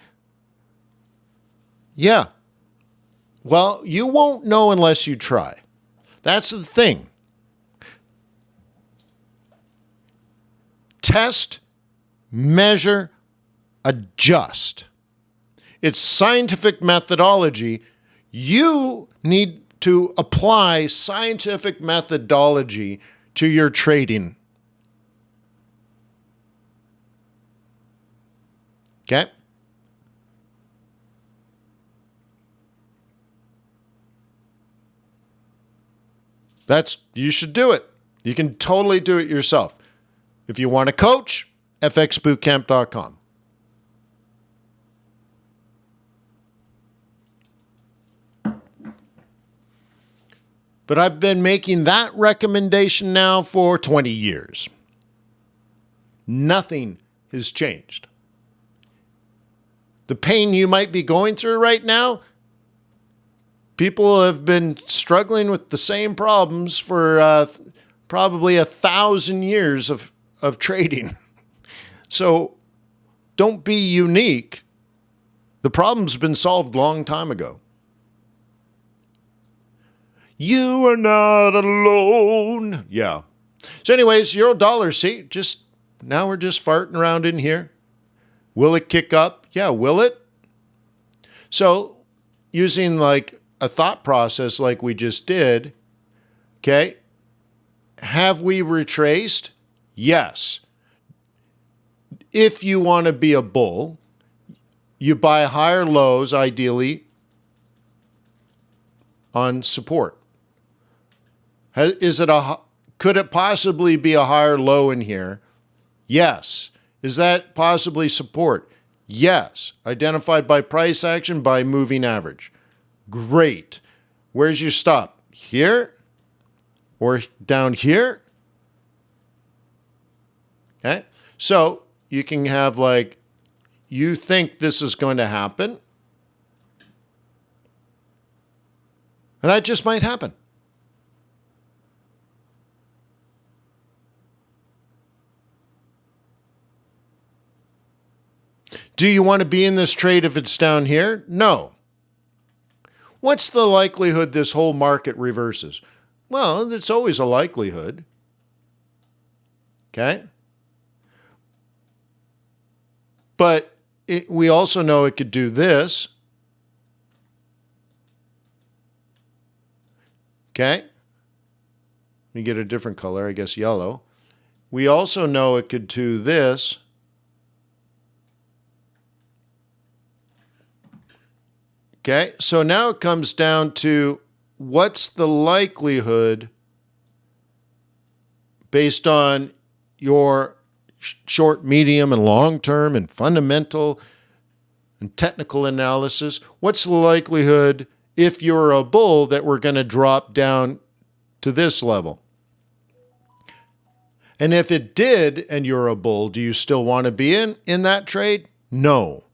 Yeah. Well, you won't know unless you try. That's the thing. Test, measure, adjust. It's scientific methodology You need to apply scientific methodology to your trading. Okay? You should do it. You can totally do it yourself. If you want a coach, fxbootcamp.com. But I've been making that recommendation now for 20 years. Nothing has changed. The pain you might be going through right now, people have been struggling with the same problems for probably 1,000 years of trading. So don't be unique. The problem's been solved a long time ago. You are not alone. Yeah. So anyways, $1, see, now we're just farting around in here. Will it kick up? Yeah, will it? So using like a thought process like we just did, okay, have we retraced? Yes. If you want to be a bull, you buy higher lows, ideally, on support. Could it possibly be a higher low in here? Yes. Is that possibly support? Yes. Identified by price action, by moving average. Great. Where's your stop? Here? Or down here? Okay. So you can have like, you think this is going to happen. And that just might happen. Do you want to be in this trade if it's down here? No. What's the likelihood this whole market reverses? Well, it's always a likelihood. Okay? But we also know it could do this. Okay? Let me get a different color, I guess yellow. We also know it could do this. Okay, so now it comes down to what's the likelihood based on your short, medium, and long-term and fundamental and technical analysis. What's the likelihood if you're a bull that we're going to drop down to this level? And if it did and you're a bull, do you still want to be in that trade? No.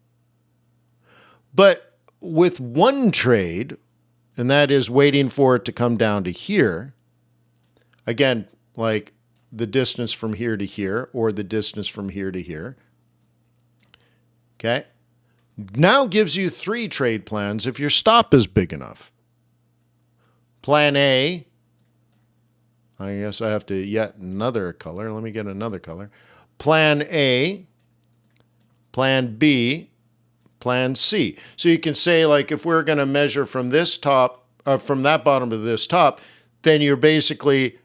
But with one trade, and that is waiting for it to come down to here, again, like the distance from here to here or the distance from here to here, okay, now gives you 3 trade plans if your stop is big enough. Plan A, I guess I have to yet another color. Let me get another color. Plan A, Plan B, Plan C. So you can say, like, if we're going to measure from this top, from that bottom to this top, then you're basically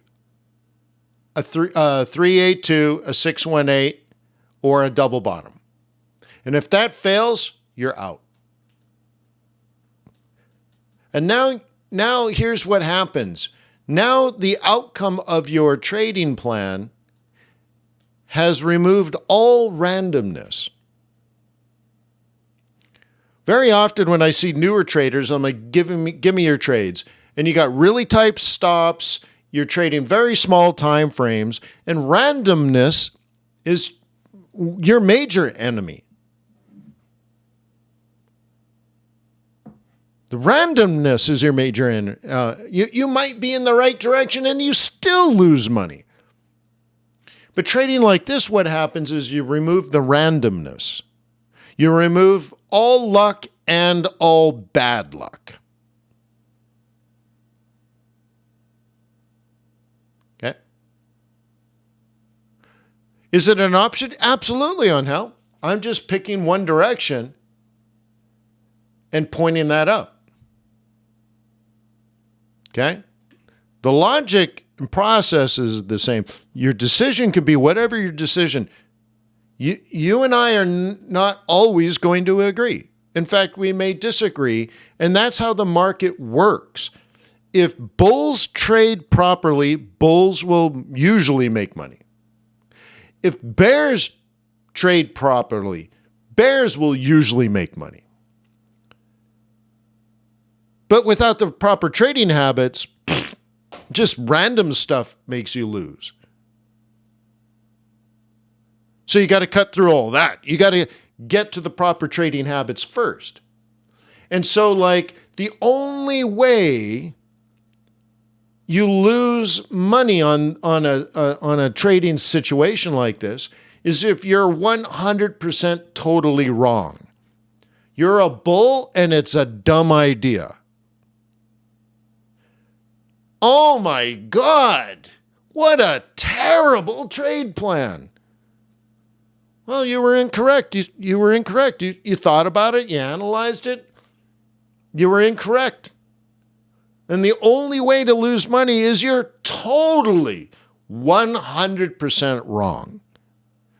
a 382, a 618, or a double bottom. And if that fails, you're out. And now here's what happens. Now the outcome of your trading plan has removed all randomness. Very often when I see newer traders, I'm like, give me your trades. And you got really tight stops, you're trading very small time frames, and randomness is your major enemy. The randomness is your major enemy. You might be in the right direction and you still lose money. But trading like this, what happens is you remove the randomness. You remove all luck and all bad luck. Okay? Is it an option? Absolutely, on hell. I'm just picking one direction and pointing that out. Okay? The logic and process is the same. Your decision can be whatever your decision. You and I are not always going to agree. In fact, we may disagree, and that's how the market works. If bulls trade properly, bulls will usually make money. If bears trade properly, bears will usually make money. But without the proper trading habits, just random stuff makes you lose. So you got to cut through all that. You got to get to the proper trading habits first. And so, like, the only way you lose money on a trading situation like this is if you're 100% totally wrong. You're a bull and it's a dumb idea. Oh my God, what a terrible trade plan. Well, you were incorrect. You were incorrect. You thought about it. You analyzed it. You were incorrect. And the only way to lose money is you're totally 100% wrong.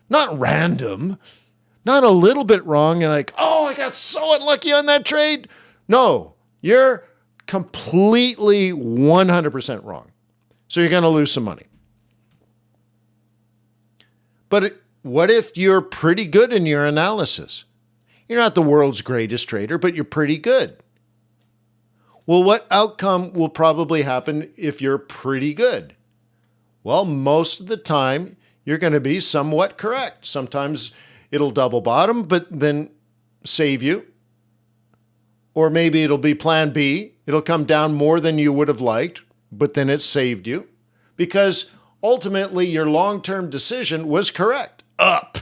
Not random. Not a little bit wrong and like, oh, I got so unlucky on that trade. No, you're completely 100% wrong. So you're going to lose some money. But what if you're pretty good in your analysis? You're not the world's greatest trader, but you're pretty good. Well, what outcome will probably happen if you're pretty good? Well, most of the time, you're going to be somewhat correct. Sometimes it'll double bottom, but then save you. Or maybe it'll be plan B. It'll come down more than you would have liked, but then it saved you. Because ultimately, your long-term decision was correct. Up.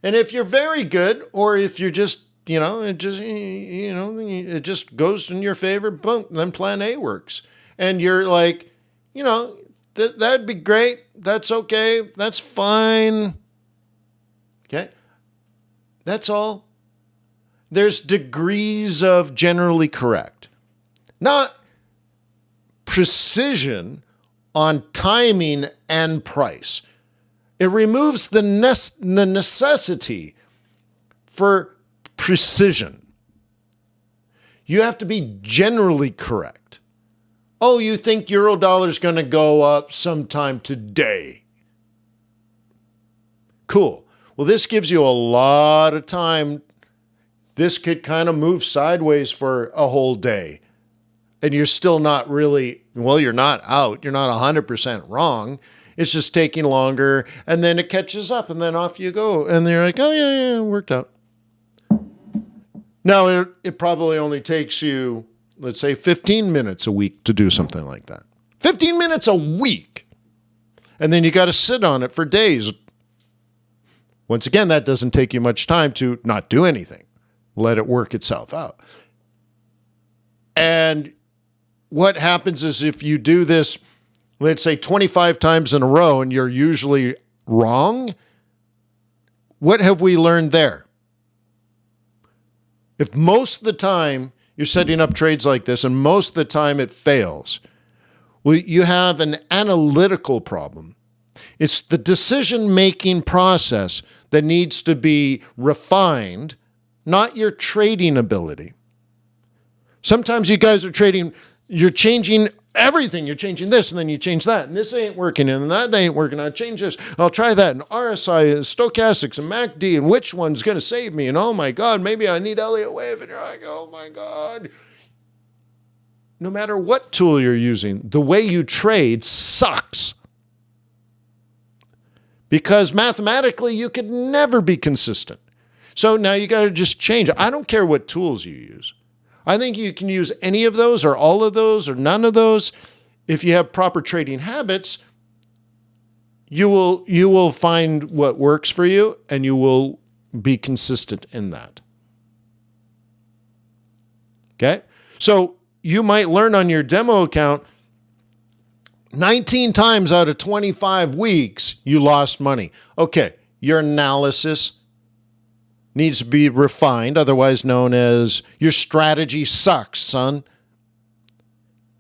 And if you're very good, or if you're just, it just goes in your favor, boom, then plan A works. And you're like, that'd be great. That's okay. That's fine. Okay. That's all. There's degrees of generally correct. Not precision on timing and price. It removes the necessity for precision. You have to be generally correct. Oh, you think Eurodollar is going to go up sometime today? Cool. Well, this gives you a lot of time. This could kind of move sideways for a whole day. And you're still not really, you're not out. You're not 100% wrong. It's just taking longer. And then it catches up and then off you go. And you're like, oh, yeah, it worked out. Now, it probably only takes you, let's say, 15 minutes a week to do something like that. 15 minutes a week. And then you got to sit on it for days. Once again, that doesn't take you much time to not do anything. Let it work itself out. And what happens is if you do this, let's say 25 times in a row and you're usually wrong, what have we learned there? If most of the time you're setting up trades like this and most of the time it fails, well, you have an analytical problem. It's the decision-making process that needs to be refined, not your trading ability. Sometimes you guys are trading, you're changing everything. You're changing this, and then you change that, and this ain't working, and that ain't working. I'll change this. I'll try that, and RSI, and stochastics, and MACD, and which one's going to save me? And oh my God, maybe I need Elliott Wave, and you're like, oh my God. No matter what tool you're using, the way you trade sucks. Because mathematically, you could never be consistent. So now you got to just change. I don't care what tools you use. I think you can use any of those or all of those or none of those. If you have proper trading habits, you will find what works for you and you will be consistent in that. Okay? So you might learn on your demo account 19 times out of 25 weeks, you lost money. Okay, your analysis needs to be refined, otherwise known as your strategy sucks, son.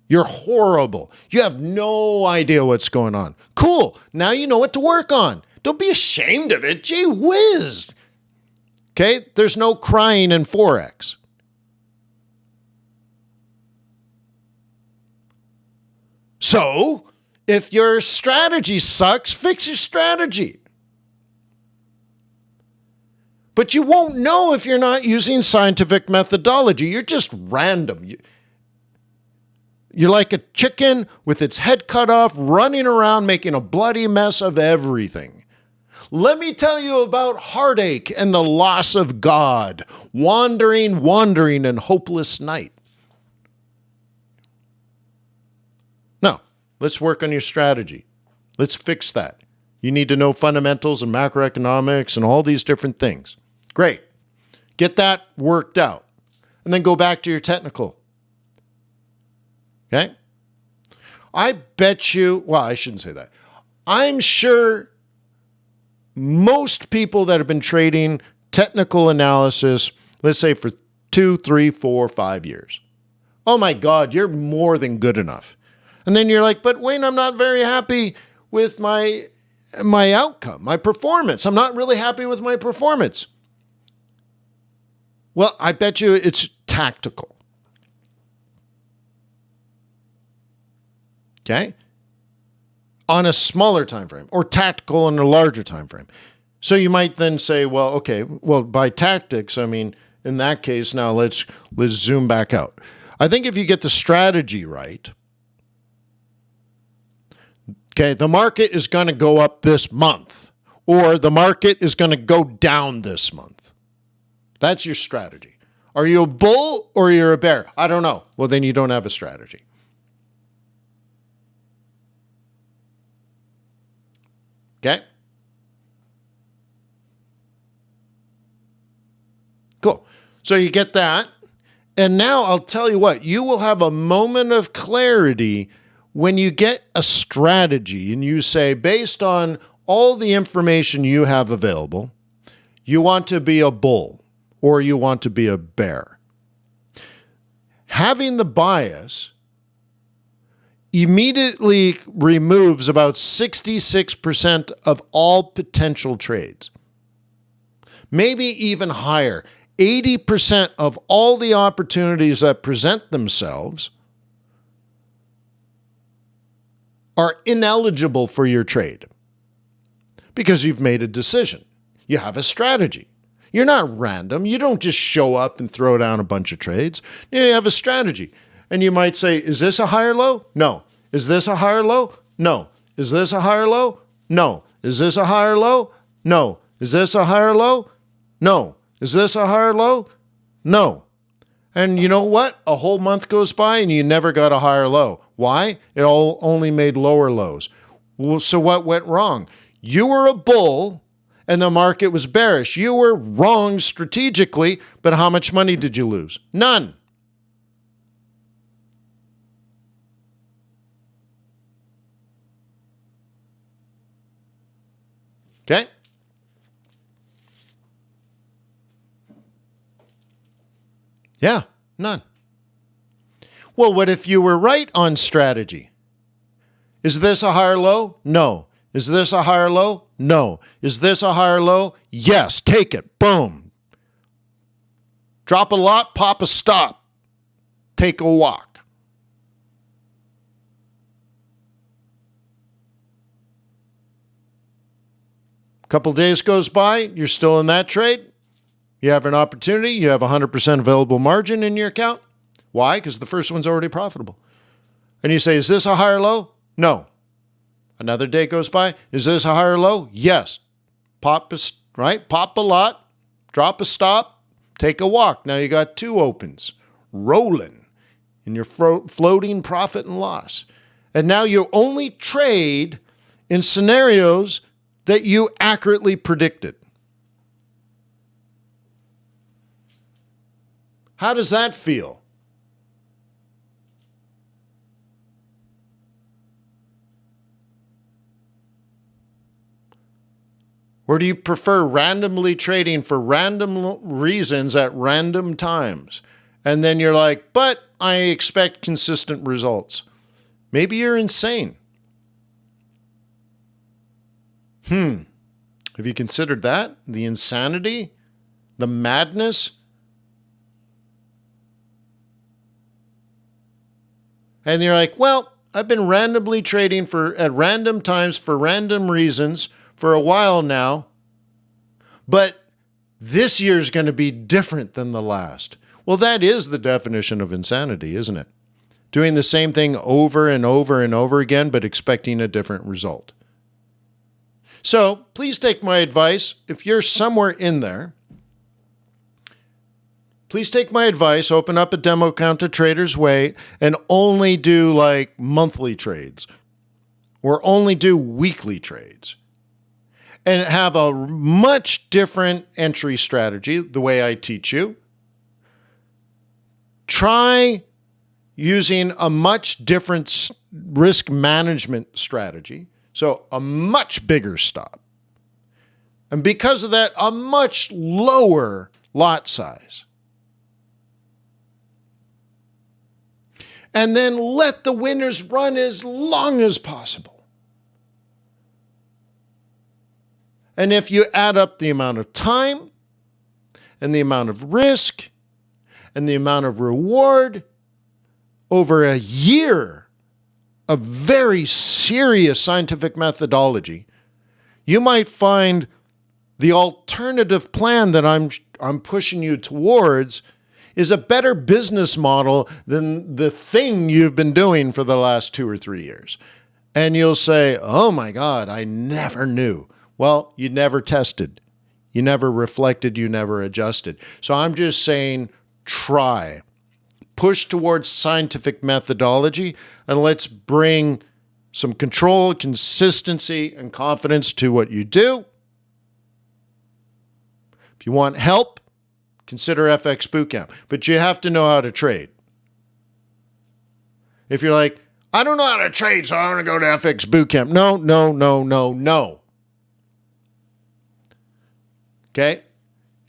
You're horrible. You have no idea what's going on. Cool. Now you know what to work on. Don't be ashamed of it. Gee whiz. Okay? There's no crying in Forex. So, if your strategy sucks, fix your strategy. But you won't know if you're not using scientific methodology. You're just random. You're like a chicken with its head cut off, running around making a bloody mess of everything. Let me tell you about heartache and the loss of God, wandering in hopeless night. No, let's work on your strategy. Let's fix that. You need to know fundamentals and macroeconomics and all these different things. Great. Get that worked out. And then go back to your technical. Okay? I bet you, well, I shouldn't say that. I'm sure most people that have been trading technical analysis, let's say for 2, 3, 4, 5 years. Oh my God, you're more than good enough. And then you're like, but Wayne, I'm not very happy with my outcome, my performance. I'm not really happy with my performance. Well, I bet you it's tactical. Okay? On a smaller time frame, or tactical on a larger time frame. So you might then say, well, okay, well, by tactics, I mean, in that case, now let's zoom back out. I think if you get the strategy right, okay, the market is going to go up this month, or the market is going to go down this month. That's your strategy. Are you a bull or you're a bear? I don't know. Well, then you don't have a strategy. Okay? Cool. So you get that. And now I'll tell you what, you will have a moment of clarity when you get a strategy and you say, based on all the information you have available, you want to be a bull or you want to be a bear. Having the bias immediately removes about 66% of all potential trades. Maybe even higher. 80% of all the opportunities that present themselves are ineligible for your trade because you've made a decision. You have a strategy. You're not random. You don't just show up and throw down a bunch of trades. You have a strategy. And you might say, is this a higher low? No. Is this a higher low? No. Is this a higher low? No. Is this a higher low? No. Is this a higher low? No. Is this a higher low? No. And you know what? A whole month goes by and you never got a higher low. Why? It only made lower lows. Well, so what went wrong? You were a bull and the market was bearish. You were wrong strategically, but how much money did you lose? None. Okay? Yeah, none. Well, what if you were right on strategy? Is this a higher low? No. Is this a higher low? No. Is this a higher low? Yes. Take it. Boom. Drop a lot, pop a stop. Take a walk. A couple days goes by, you're still in that trade. You have an opportunity. You have 100% available margin in your account. Why? Because the first one's already profitable. And you say, is this a higher low? No. Another day goes by. Is this a higher low? Yes. Pop a lot, drop a stop, take a walk. Now you got two opens, rolling in your floating profit and loss. And now you only trade in scenarios that you accurately predicted. How does that feel? Or do you prefer randomly trading for random reasons at random times? And then you're like, but I expect consistent results. Maybe you're insane. Have you considered that? The insanity? The madness? And you're like, well, I've been randomly trading at random times for random reasons for a while now, but this year's going to be different than the last. Well, that is the definition of insanity, isn't it? Doing the same thing over and over and over again, but expecting a different result. So please take my advice. If you're somewhere in there, please take my advice, open up a demo account to Trader's Way and only do like monthly trades or only do weekly trades and have a much different entry strategy the way I teach you. Try using a much different risk management strategy. So a much bigger stop. And because of that, a much lower lot size. And then let the winners run as long as possible. And if you add up the amount of time and the amount of risk and the amount of reward over a year of very serious scientific methodology, you might find the alternative plan that I'm pushing you towards is a better business model than the thing you've been doing for the last 2 or 3 years. And you'll say, oh my God, I never knew. Well, you never tested. You never reflected. You never adjusted. So I'm just saying, try. Push towards scientific methodology, and let's bring some control, consistency, and confidence to what you do. If you want help, consider FX Bootcamp, but you have to know how to trade. If you're like, I don't know how to trade, so I want to go to FX Bootcamp. No. Okay?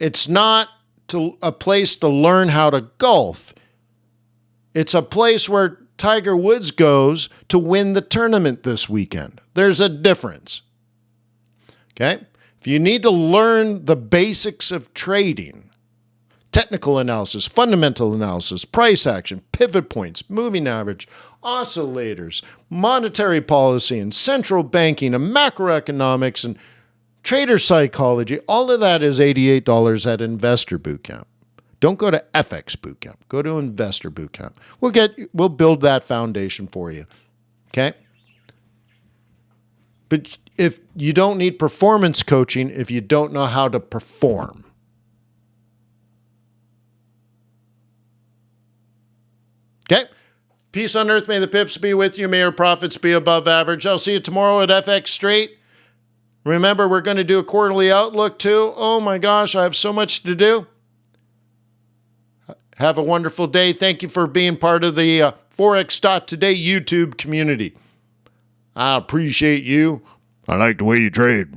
It's not a place to learn how to golf. It's a place where Tiger Woods goes to win the tournament this weekend. There's a difference. Okay? If you need to learn the basics of trading, technical analysis, fundamental analysis, price action, pivot points, moving average, oscillators, monetary policy, and central banking, and macroeconomics, and trader psychology, all of that is $88 at Investor Bootcamp. Don't go to FX Bootcamp. Go to Investor Bootcamp. We'll build that foundation for you. Okay? But if you don't need performance coaching if you don't know how to perform. Okay? Peace on earth. May the pips be with you. May your profits be above average. I'll see you tomorrow at FX Straight. Remember, we're going to do a quarterly outlook too. Oh my gosh, I have so much to do. Have a wonderful day. Thank you for being part of the Forex.Today YouTube community. I appreciate you. I like the way you trade.